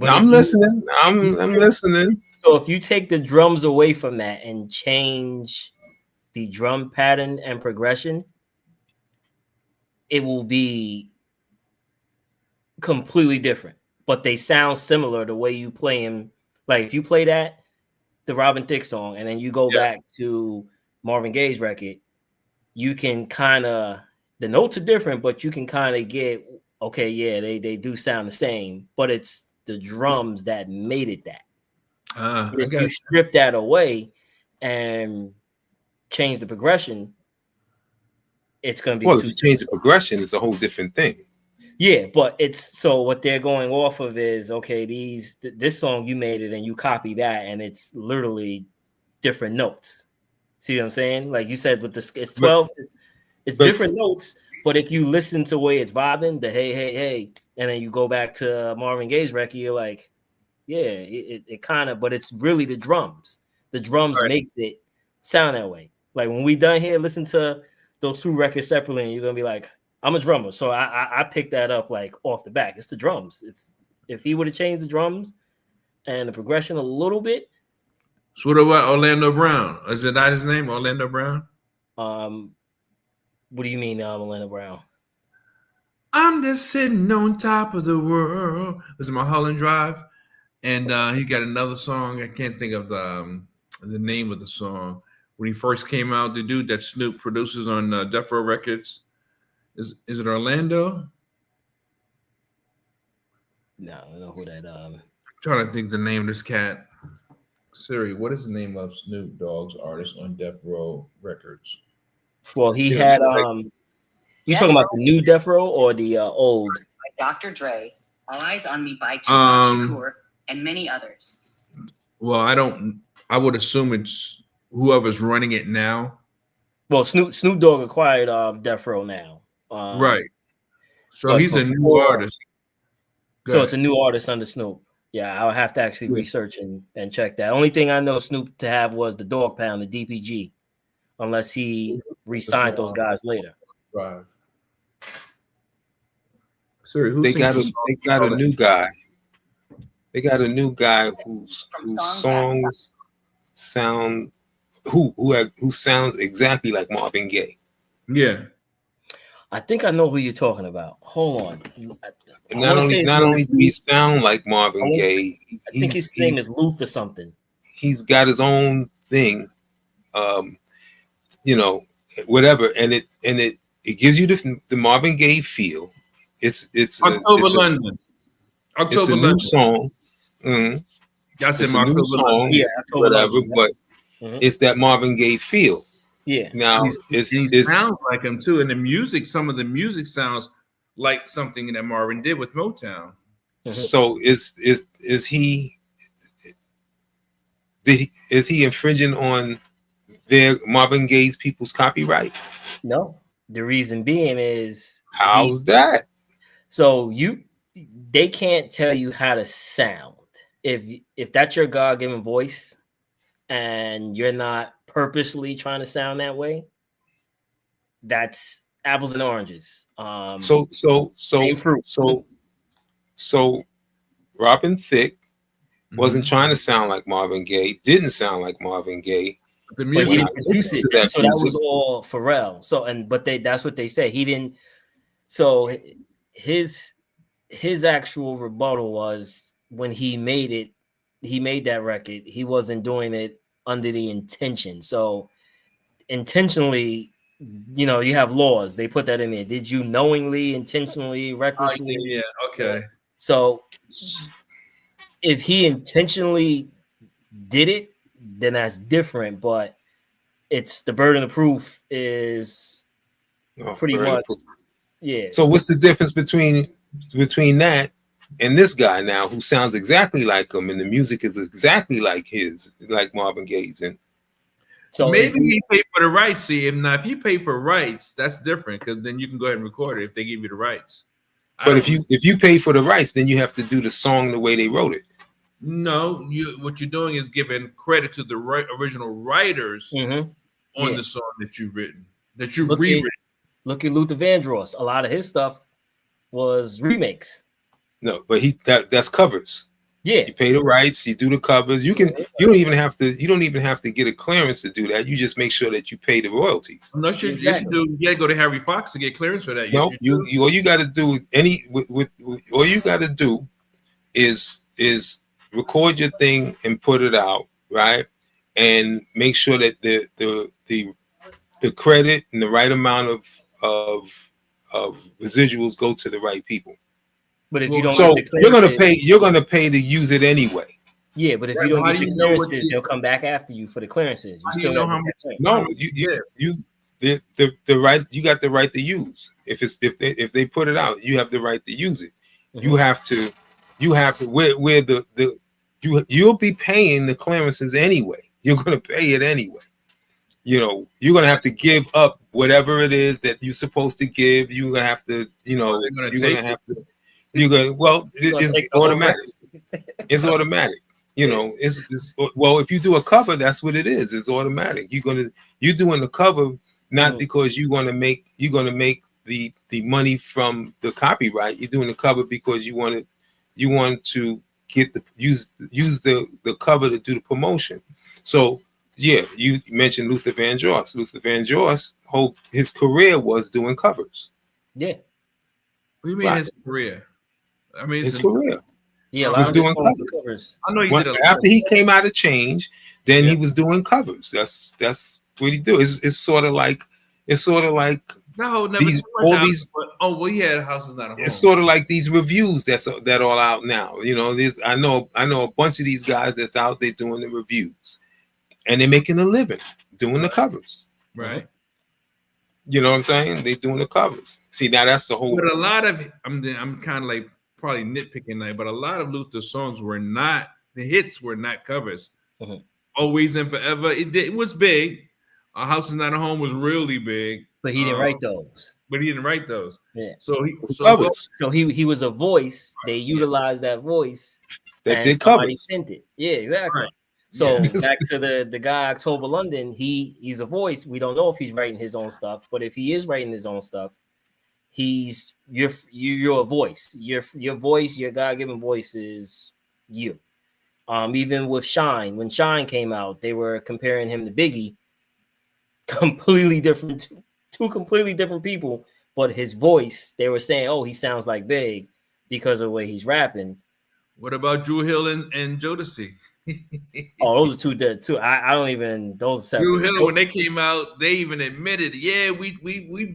I'm listening. I'm listening. So if you take the drums away from that and change the drum pattern and progression, it will be completely different. But they sound similar the way you play them. Like if you play the Robin Thicke song, and then you go back to Marvin Gaye's record, you can kind of, the notes are different, but you can kind of get, okay, yeah, they do sound the same, but it's the drums that made it that. If you strip that away and change the progression, it's going to be. Well, if you change the progression, it's a whole different thing. Yeah, but it's, so what they're going off of is, okay, this song you made it and you copy that, and it's literally different notes. See what I'm saying? Like you said, with it's 12, it's different notes, but if you listen to the way it's vibing, the hey, and then you go back to Marvin Gaye's record, you're like, yeah, it kind of, but it's really the drums. The drums makes it sound that way. Like when we done here, listen to those 2 records separately, and you're gonna be like, I'm a drummer, so I picked that up like off the back. It's the drums. It's, if he would have changed the drums and the progression a little bit. So what about Orlando Brown? Is it not his name, Orlando Brown? What do you mean, Orlando Brown? I'm just sitting on top of the world. This is Mulholland Drive, and he got another song. I can't think of the name of the song. When he first came out, the dude that Snoop produces on Death Row Records, Is it Orlando? No, I don't know who that. I'm trying to think the name of this cat. Siri, what is the name of Snoop Dogg's artist on Death Row Records? Well, he Yeah, had You talking about the new Death Row or the old? Like Dr. Dre, All Eyes on Me by Tupac Shakur, and many others. Well, I would assume it's whoever's running it now. Well, Snoop Dogg acquired Death Row now. Right. So but he's a new before- artist. Go So ahead. it's a new artist under Snoop. Yeah, I'll have to actually research and check that. Only thing I know Snoop to have was the Dog Pound, the DPG, unless he re-signed those guys later. Right. Siri, who They sings got the a song? they got a new guy. They got a new guy whose songs sound who sounds exactly like Marvin Gaye. Yeah. I think I know who you're talking about. Hold on. And not only do he sound like Marvin Gaye, I think his name is Luth or something. He's got his own thing, you know, whatever, and it gives you the Marvin Gaye feel. It's October London. It's October a new London. song. Mhm. Y'all said It's a October new London. song, Yeah, October whatever, London, yeah. but it's that Marvin Gaye feel. Yeah. Now He sounds like him too, and the music. Some of the music sounds like something that Marvin did with Motown. So is he infringing on their Marvin Gaye's people's copyright? No. The reason being is How's that? So they can't tell you how to sound. If that's your God-given voice and you're not purposely trying to sound that way, that's apples and oranges. So Robin Thicke wasn't trying to sound like Marvin Gaye, didn't sound like Marvin Gaye. The but music, he didn't produce it. that So that music. was all Pharrell. So that's what they said. He didn't. So his actual rebuttal was when he made that record, he wasn't doing it under the intention. So intentionally, you know, you have laws. They put that in there. Did you knowingly, intentionally, recklessly? yeah, okay. So if he intentionally did it, then that's different. But it's the burden of proof is pretty much, yeah. So what's the difference between that and this guy now who sounds exactly like him and the music is exactly like Marvin Gaye's? And so maybe he paid for the rights. See, if you pay for rights, that's different because then you can go ahead and record it if they give you the rights. But if you pay for the rights, then you have to do the song the way they wrote it. No, what you're doing is giving credit to the original writers on the song that you've written, that you've rewritten. Look at Luther Vandross. A lot of his stuff was remakes. No, but that's covers. Yeah, you pay the rights, you do the covers. You don't even have to get a clearance to do that. You just make sure that you pay the royalties. No, you gotta go to Harry Fox to get clearance for that. No, all you got to do all you got to do is record your thing and put it out, right? And make sure that the credit and the right amount of residuals go to the right people. But if you don't, so you're gonna pay to use it anyway. Yeah, but if you don't get the clearances, they'll come back after you for the clearances. You still know how much. No, the right. You got the right to use. If they put it out, you have the right to use it. You have to. You'll be paying the clearances anyway. You're gonna pay it anyway. You know, you're gonna have to give up whatever it is that you're supposed to give. You're gonna have to. You know, it's automatic. It's automatic. You know, it's well, if you do a cover, that's what it is. It's automatic. You're doing the cover not because you're gonna make the money from the copyright. You're doing the cover because you want to get use the cover to do the promotion. So yeah, you mentioned Luther Vandross. Luther Vandross, his career was doing covers. Yeah. What do you mean his career? I mean his career. Yeah, he was doing covers. I know he did after he came out of Change, then he was doing covers. That's what he do. It's sort of like No, never These too much all out, these. but, oh well, yeah, the house is not a home. It's sort of like these reviews that all out now. You know, I know a bunch of these guys that's out there doing the reviews, and they're making a living doing the covers. Right. You know what I'm saying? They're doing the covers. See, now that's the whole. But a lot of I'm kind of like probably nitpicking that, but a lot of Luther's songs were not the hits were not covers. Always and Forever. It was big. A House is Not a Home was really big. But he didn't write those. But he didn't write those. Yeah. So he was a voice. They utilized that voice. That did somebody covers. sent it. Yeah, exactly. Right. So back to the guy October London, he's a voice. We don't know if he's writing his own stuff, but if he is writing his own stuff, you're a voice. Your voice, your God-given voice is you. Even with Shine, when Shine came out, they were comparing him to Biggie. Completely different, two completely different people, but his voice, they were saying, oh, he sounds like Big because of the way he's rapping. What about Drew Hill and Jodeci? Oh, those are two. I don't even, those are separate. Drew Hill, when they came out, they even admitted, yeah, we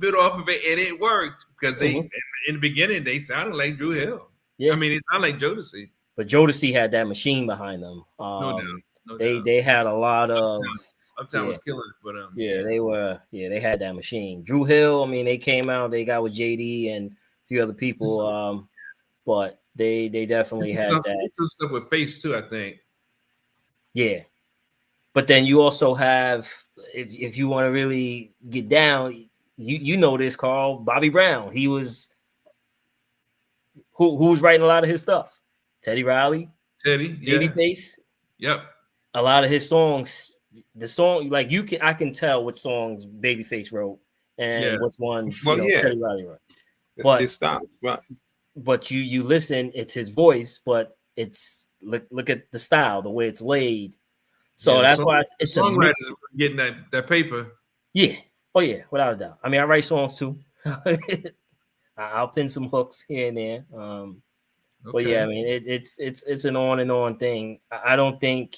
bit off of it and it worked because they in the beginning they sounded like Drew Hill. Yeah, I mean, it sounded like Jodeci. But Jodeci had that machine behind them. No doubt. They had a lot of Uptown was killing it for them. They had that machine. Drew Hill, I mean, they came out, they got with JD and a few other people, but they definitely had that. Stuff with Face too, I think. Yeah. But then you also have, if you want to really get down, you know this, Carl, Bobby Brown. He was who was writing a lot of his stuff? Teddy Riley. Babyface. Yep. A lot of his songs. The song, like I can tell what songs Babyface wrote and which ones Teddy Riley wrote. But his style, right? But you listen, it's his voice, but it's look at the style, the way it's laid. So that's why it's songwriters getting that paper. Yeah. Oh yeah, without a doubt. I mean, I write songs too. I'll pin some hooks here and there. But yeah, I mean, it's an on and on thing. I don't think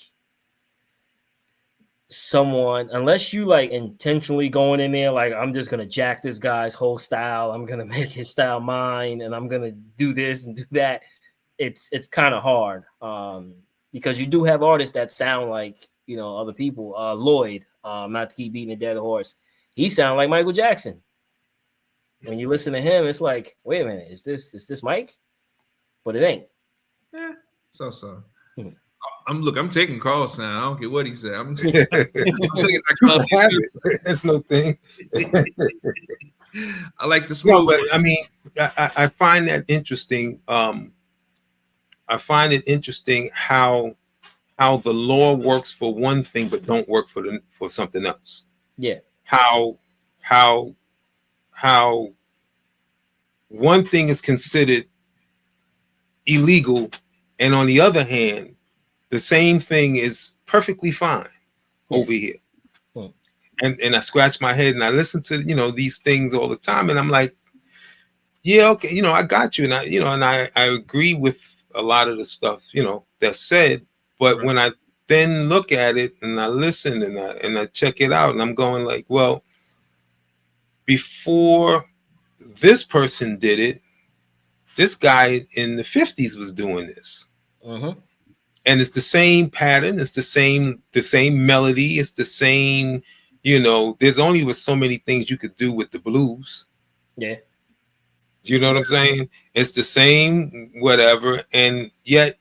someone, unless you like intentionally going in there, like I'm just gonna jack this guy's whole style, I'm gonna make his style mine, and I'm gonna do this and do that. It's kind of hard because you do have artists that sound like other people. Lloyd, not to keep beating a dead horse, he sounded like Michael Jackson. When you listen to him, it's like, wait a minute, is this Mike? But it ain't. Yeah, so. I'm taking Carl's sound. I don't care what he said. I'm taking that Carl's. That's no thing. I like the smooth. No, but I mean, I find that interesting. I find it interesting how the law works for one thing but don't work for something else. Yeah. How one thing is considered illegal, and on the other hand, the same thing is perfectly fine over here. And I scratch my head and I listen to these things all the time, and I'm like, yeah, okay, I got you, and I agree with a lot of the stuff that's said, but when I then look at it and I listen and I check it out, and I'm going like, well, before this person did it, this guy in the 50s was doing this. And it's the same pattern, it's the same melody, it's the same, there's only with so many things you could do with the blues. Yeah. You know what I'm saying? It's the same whatever, and yet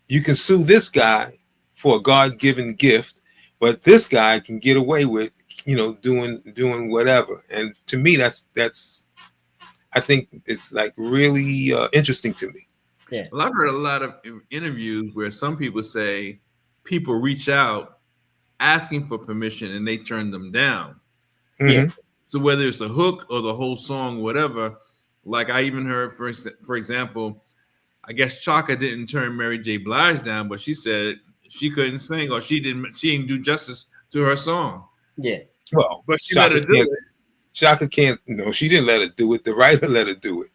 you can sue this guy for a God-given gift, but this guy can get away with, doing whatever. And to me, that's I think it's like really interesting to me. Yeah. Well, I've heard a lot of interviews where some people say people reach out asking for permission and they turn them down. Yeah. So whether it's a hook or the whole song, whatever, like I even heard, for example, I guess Chaka didn't turn Mary J. Blige down, but she said she couldn't sing or she didn't do justice to her song. Yeah. Well, but she let her do it. Chaka can't. No, she didn't let her do it. The writer let her do it.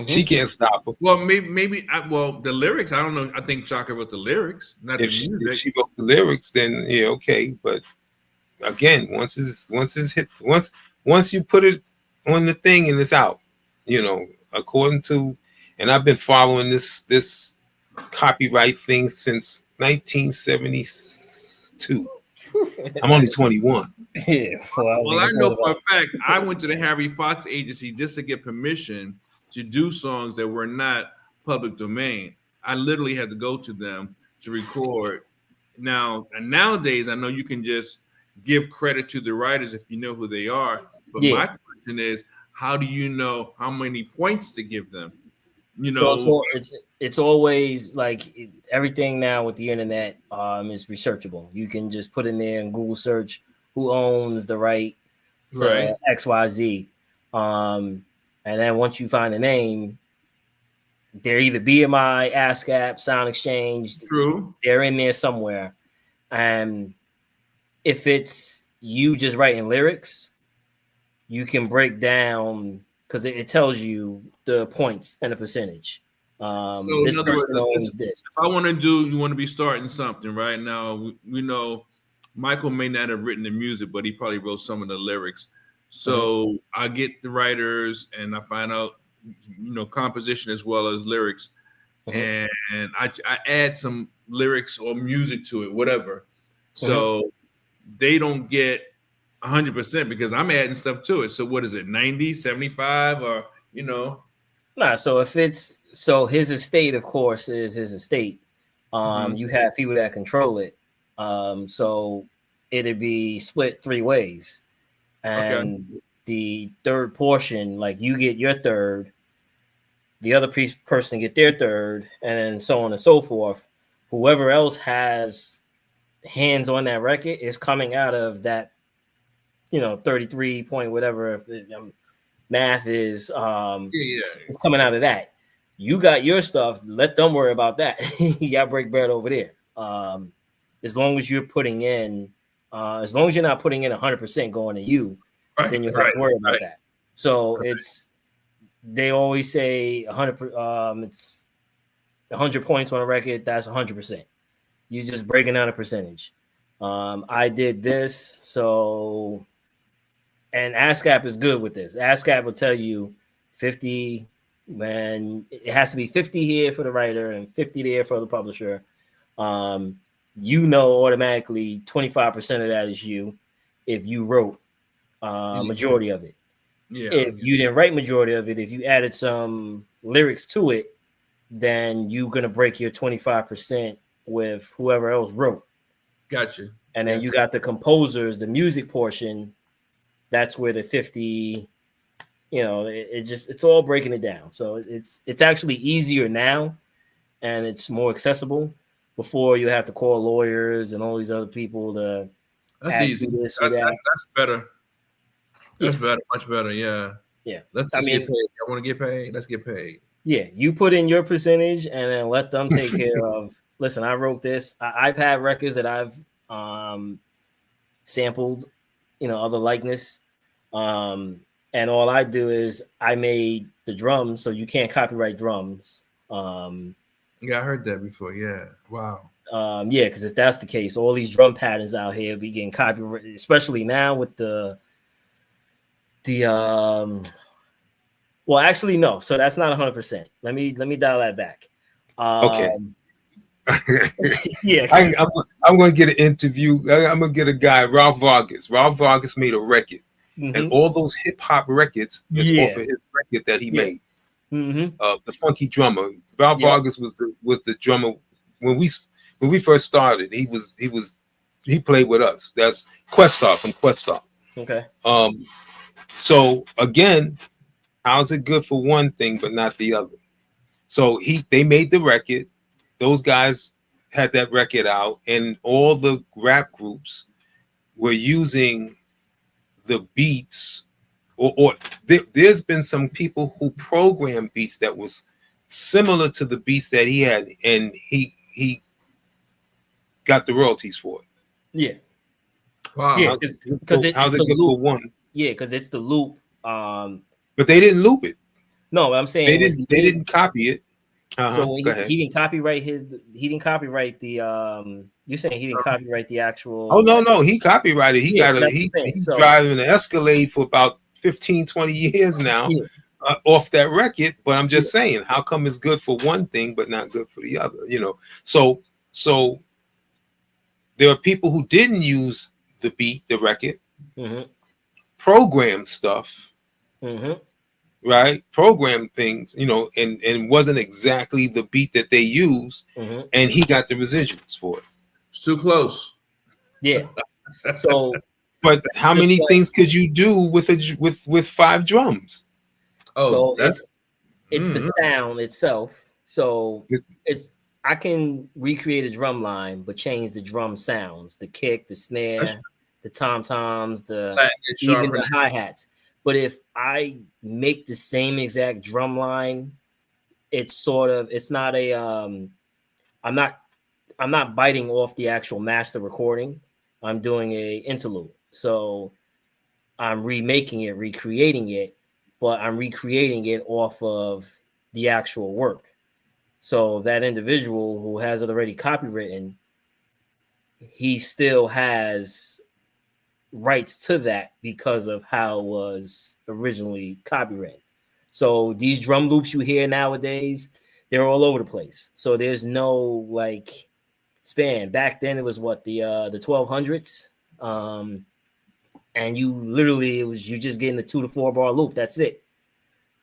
She can't stop her. Well, maybe the lyrics. I don't know. I think Chaka wrote the lyrics. Not if the music. If she wrote the lyrics, then yeah, okay. But again, once once you put it on the thing and it's out, you know, according to, and I've been following this copyright thing since 1972. I'm only 21. Yeah. Well, I know for a fact I went to the Harry Fox agency just to get permission to do songs that were not public domain. I literally had to go to them to record. Now, and nowadays, I know you can just give credit to the writers if you know who they are. But my question is, how do you know how many points to give them? You know, so it's always like everything now with the internet is researchable. You can just put in there and Google search who owns the right to XYZ. And then once you find the name, they're either BMI, ASCAP, Sound Exchange. True. They're in there somewhere. And if it's you just writing lyrics, you can break down because it tells you the points and the percentage. So this in other person words, owns this. If I want to do, you want to be starting something right now. We know Michael may not have written the music, but he probably wrote some of the lyrics. So I get the writers and I find out, you know, composition as well as lyrics, and I add some lyrics or music to it, whatever. So they don't get 100% because I'm adding stuff to it. So what is it, 90, 75, or you know? Nah, so if it's his estate, of course, is his estate. You have people that control it. So it'd be split 3 ways. And the third portion, like you get your third, the other person get their third, and then so on and so forth. Whoever else has hands on that record is coming out of that, you know, 33 point whatever. If math is it's coming out of that. You got your stuff. Let them worry about that. You got break bread over there. As long as you're putting in, as long as you're not putting in 100% going to you, then you have to worry about that. So they always say 100. It's 100 points on a record. That's 100%. You're just breaking down a percentage. I did this, so, and ASCAP is good with this. ASCAP will tell you 50, when it has to be 50 here for the writer and 50 there for the publisher. You know, automatically 25% of that is you if you wrote majority of it. If you didn't write majority of it, if you added some lyrics to it, then you're gonna break your 25% with whoever else wrote. Gotcha. And then you got the composers, the music portion. That's where the 50, you know, it's all breaking it down. So it's actually easier now, and it's more accessible. Before you have to call lawyers and all these other people to. That's easy. That's better. That's better, much better. Yeah. Let's just get paid. I want to get paid. Let's get paid. Yeah, you put in your percentage and then let them take care of. Listen, I wrote this. I've had records that I've sampled, you know, other likeness. And all I do is I made the drums, so you can't copyright drums. Yeah, I heard that before. Yeah. Wow. Yeah, because if that's the case, all these drum patterns out here be getting copyrighted, especially now with the well, actually, no. So that's not 100%. Let me dial that back. Okay. Yeah. I'm going to get an interview. I'm going to get a guy, Ralph Vargas. Ralph Vargas made a record. And all those hip hop records is off of his record that he made. The Funky Drummer. Ralph Vargas was the drummer when we first started. He played with us. That's Questar from Questar. Okay. So again, how's it good for one thing but not the other? So they made the record. Those guys had that record out, and all the rap groups were using the beats, or there's been some people who programmed beats that was similar to the beats that he had, and he got the royalties for it. Yeah. Wow. Yeah, because how's it good for one? Yeah, because it's the loop. But they didn't loop it. No, I'm saying they didn't copy it. So when Go ahead. he didn't copyright the you're saying he didn't copyright the actual. Oh no, he copyrighted. He Yes, got that's he's what I'm saying. So, driving an Escalade for about 15, 20 years now off that record. But I'm just saying, how come it's good for one thing but not good for the other? You know, so there are people who didn't use the beat, the record, program stuff, right? Program things, you know, and wasn't exactly the beat that they used, and he got the residuals for it. It's too close. Yeah. So, but how many things could you do with 5 drums? Oh, so it's the sound itself. So I can recreate a drum line, but change the drum sounds, the kick, the snare, the tom-toms, even the hi-hats. But if I make the same exact drum line, it's not a I'm not biting off the actual master recording. I'm doing a interlude. So I'm remaking it, recreating it, but I'm recreating it off of the actual work. So that individual who has it already copywritten, he still has rights to that because of how it was originally copyrighted. So these drum loops you hear nowadays, they're all over the place. So there's no like span. Back then it was what the 1200s, and you just getting the 2 to 4 bar loop. That's it.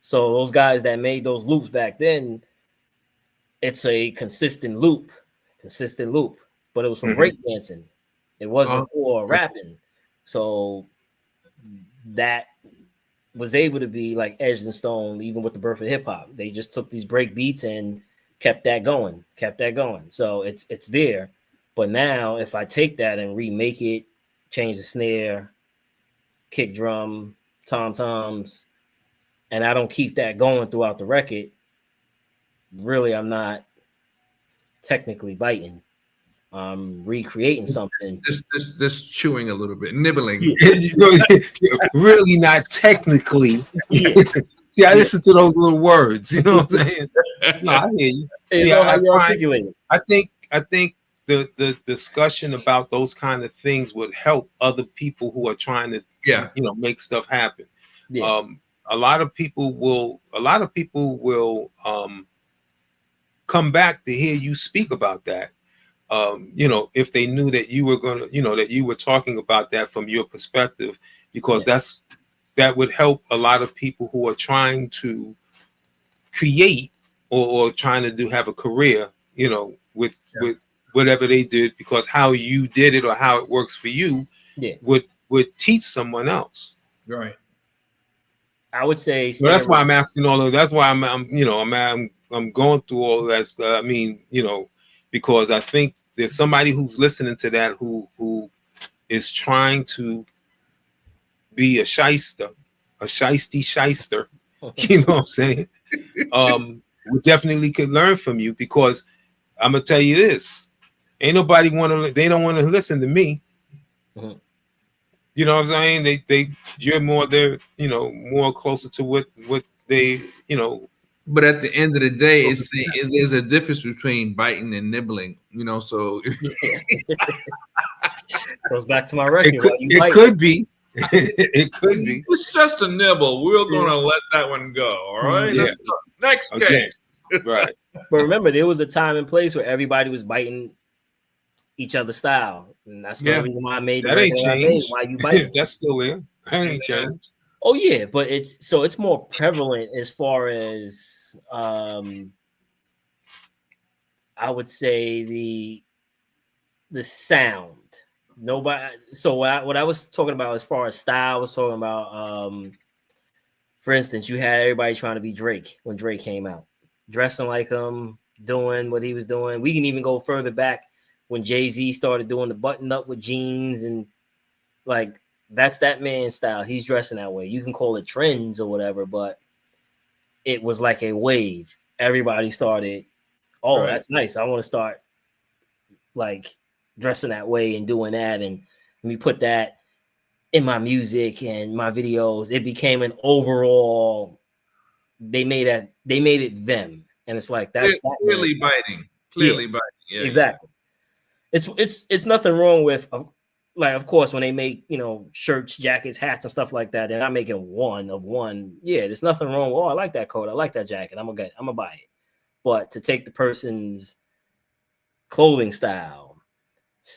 So those guys that made those loops back then, it's a consistent loop, but it was for breakdancing. It wasn't for rapping. So that was able to be like edged in stone, even with the birth of hip hop. They just took these break beats and kept that going. So it's there. But now if I take that and remake it, change the snare, kick drum, tom-toms, and I don't keep that going throughout the record, really I'm not technically biting. I'm recreating something. Just chewing a little bit, nibbling. Really not technically. Yeah, I listen to those little words. You know what I'm saying? No, I hear you. See, I think the discussion about those kind of things would help other people who are trying to make stuff happen. Yeah. A lot of people will come back to hear you speak about that. If they knew that you were gonna, that you were talking about that from your perspective, because that would help a lot of people who are trying to create or trying to have a career, with whatever they did, because how you did it or how it works for you would teach someone else. Right. I would say so that's why I'm asking all of. That's why I'm going through all of that stuff. I mean, because I think there's somebody who's listening to that who is trying to be a shyster, a Sheisty Sheister. You know what I'm saying? We definitely could learn from you, because I'm gonna tell you this: ain't nobody they don't want to listen to me. You know what I'm saying? You're more there, more closer to what they, But at the end of the day, there's a difference between biting and nibbling, so goes back to my record. It could be. It could be. It's just a nibble. We're gonna let that one go. All right. Yeah. Next case. Right. But remember, there was a time and place where everybody was biting each other's style, and that's the reason why I made that. Ain't changed. Why you bite? That's still there. That ain't changed. Oh yeah, but it's more prevalent as far as I would say the sound. Nobody. So what I was talking about as far as style, I was talking about for instance, you had everybody trying to be Drake when Drake came out, dressing like him, doing what he was doing. We can even go further back when Jay-Z started doing the button up with jeans, and like that's that man's style. He's dressing that way. You can call it trends or whatever, but it was like a wave. Everybody started, that's nice. I want to start like dressing that way and doing that. And let me put that in my music and my videos. It became an overall, they made it them. and it's like that's that clearly biting. Clearly biting. Yeah, exactly. It's nothing wrong with like, of course, when they make, you know, shirts, jackets, hats, and stuff like that, they're not making one of one. Yeah, there's nothing wrong. Oh, I like that coat. I like that jacket. I'm gonna buy it. But to take the person's clothing style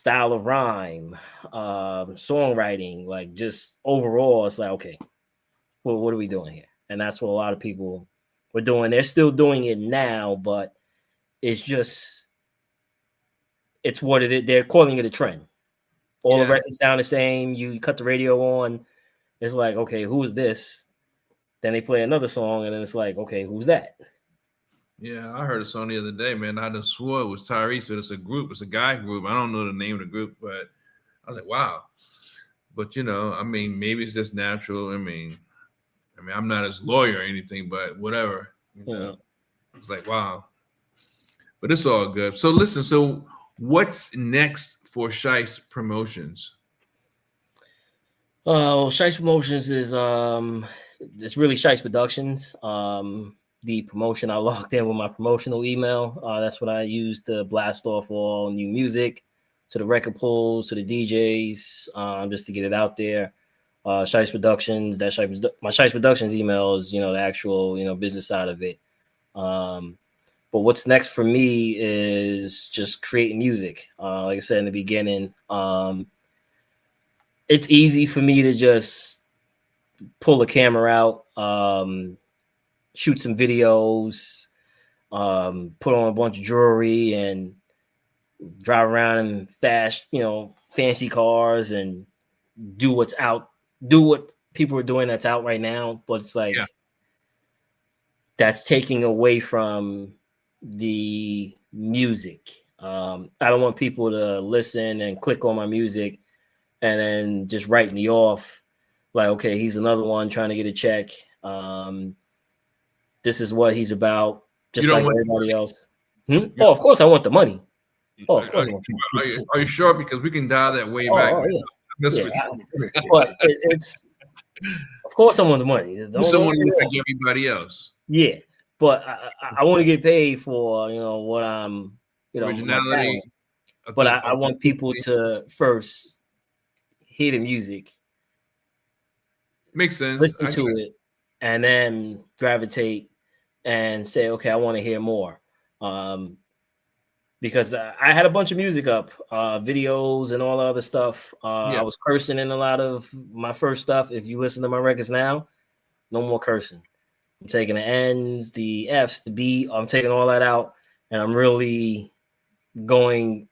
of rhyme, songwriting, like just overall, it's like, okay, well, what are we doing here? And that's what a lot of people were doing. They're still doing it now, but it's just, it's what it is. They're calling it a trend. All the records sound the same. You cut the radio on, it's like, okay, who is this? Then they play another song, and then it's like, okay, who's that? Yeah, I heard a song the other day, man. I just swore it was Tyrese, but it's a group. It's a guy group. I don't know the name of the group, but I was like, wow. But, you know, I mean, maybe it's just natural. I mean, I'm not his lawyer or anything, but whatever. You know, it's like, wow. But it's all good. So listen, so what's next for Sheist Promotions? Sheist Promotions is it's really Sheist Productions. The promotion, I logged in with my promotional email. That's what I use to blast off all new music to the record pools, to the DJs, just to get it out there. Sheist Productions, my Sheist Productions email is, you know, the actual, you know, business side of it. But what's next for me is just creating music. Like I said in the beginning, it's easy for me to just pull the camera out, shoot some videos, put on a bunch of jewelry, and drive around in fancy cars and do what people are doing that's out right now. But it's like, that's taking away from the music. I don't want people to listen and click on my music and then just write me off like, okay, he's another one trying to get a check. This is what he's about, just like everybody else. Oh, of course I want the money. Oh, of course I want the money. Are you sure? Because we can dial that way back. But it's, of course I want the money. Someone like everybody else. Yeah, but I want to get paid for, you know, what I'm, you know, originality. But I want people to first hear the music, makes sense, listen to it, and then gravitate and say, okay, I want to hear more. Because I had a bunch of music up, videos and all the other stuff. I was cursing in a lot of my first stuff. If you listen to my records now, no more cursing. I'm taking the N's, the F's, the B. I'm taking all that out, and I'm really going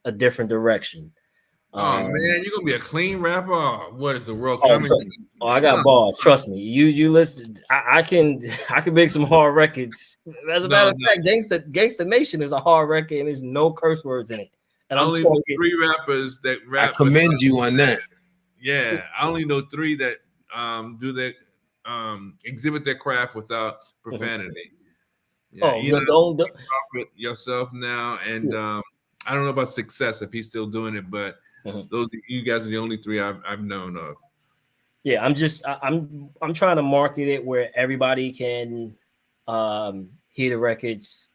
a different direction. Oh man, you're gonna be a clean rapper. What is the world coming? I got balls. Trust me. You listen. I can make some hard records. As a matter of fact, Gangsta Nation is a hard record, and there's no curse words in it. And I only know 3 rappers that rap. I commend you on that. Yeah, I only know 3 that do that, exhibit their craft without profanity. Yeah, don't yourself now, and I don't know about Success if he's still doing it, but you guys are the only 3 I've known of. Yeah, I'm trying to market it where everybody can hear the records,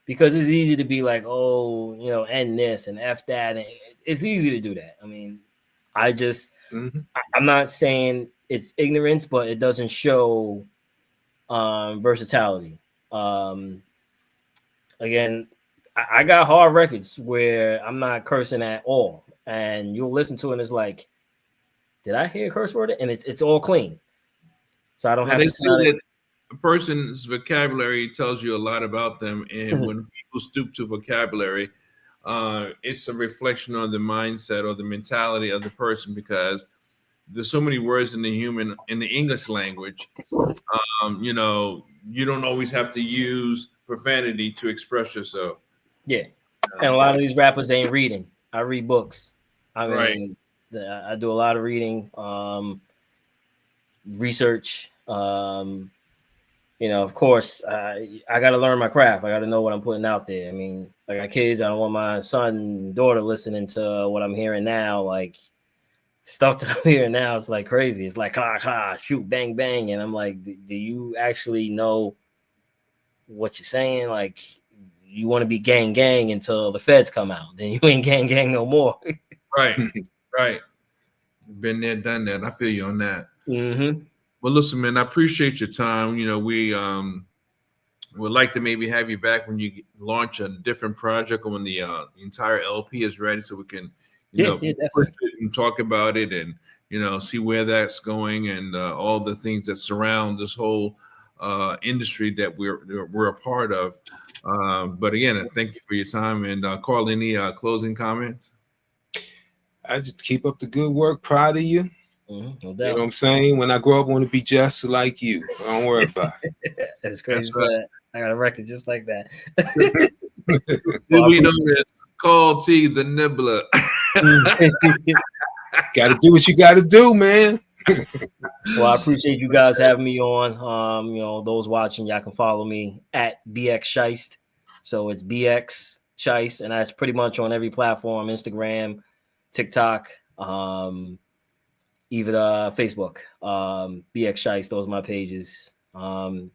because it's easy to be like, oh, you know, N this and F that, and it's easy to do that. I mean, I'm not saying it's ignorance, but it doesn't show versatility. Again, I got hard records where I'm not cursing at all, and you'll listen to it and it's like, did I hear a curse word? And it's all clean, so I don't have to say that a person's vocabulary tells you a lot about them, and when people stoop to vocabulary, it's a reflection on the mindset or the mentality of the person, because there's so many words in the English language. You know, you don't always have to use profanity to express yourself. Yeah, and a lot of these rappers ain't reading. I read books. I mean, I do a lot of reading, research. You know, of course, I got to learn my craft. I got to know what I'm putting out there. I mean, I got kids. I don't want my son and daughter listening to what I'm hearing now. Like, stuff that I'm hearing now is like crazy. It's like, shoot, bang, bang. And I'm like, do you actually know what you're saying. Like, you want to be gang until the feds come out. Then you ain't gang no more. Right, right. Been there, done that. I feel you on that. Mm-hmm. Well, listen, man, I appreciate your time. You know, we would like to maybe have you back when you launch a different project, or when the entire LP is ready, so we can, you know, push it and talk about it, and you know, see where that's going, and all the things that surround this whole industry that we're a part of. But again, thank you for your time. And Carl, any closing comments? I just keep up the good work. Proud of you. Mm-hmm, no you know what I'm saying? When I grow up, I want to be just like you. Don't worry about it. That's crazy. That's right. I got a record just like that. Well, we know this. Carl T, the Nibbler. Got to do what you got to do, man. Well, I appreciate you guys having me on. You know, those watching, y'all can follow me at BX Sheist. So it's BX Sheist, and that's pretty much on every platform: Instagram, TikTok, even Facebook. BX Sheist, those are my pages. And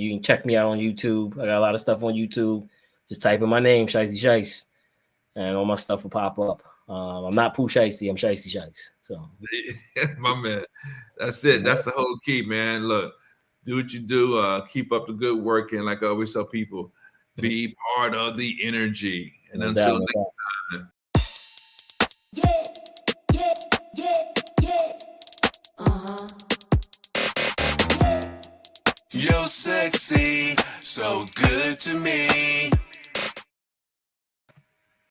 you can check me out on YouTube. I got a lot of stuff on YouTube. Just type in my name, Sheisty Sheist, and all my stuff will pop up. I'm not Pooh Sheisty, I'm Sheisty Sheist. So, my man, that's it. That's the whole key, man. Look, do what you do. Keep up the good work, and like I always tell people, be part of the energy. And no until doubt, next time. You're sexy, so good to me.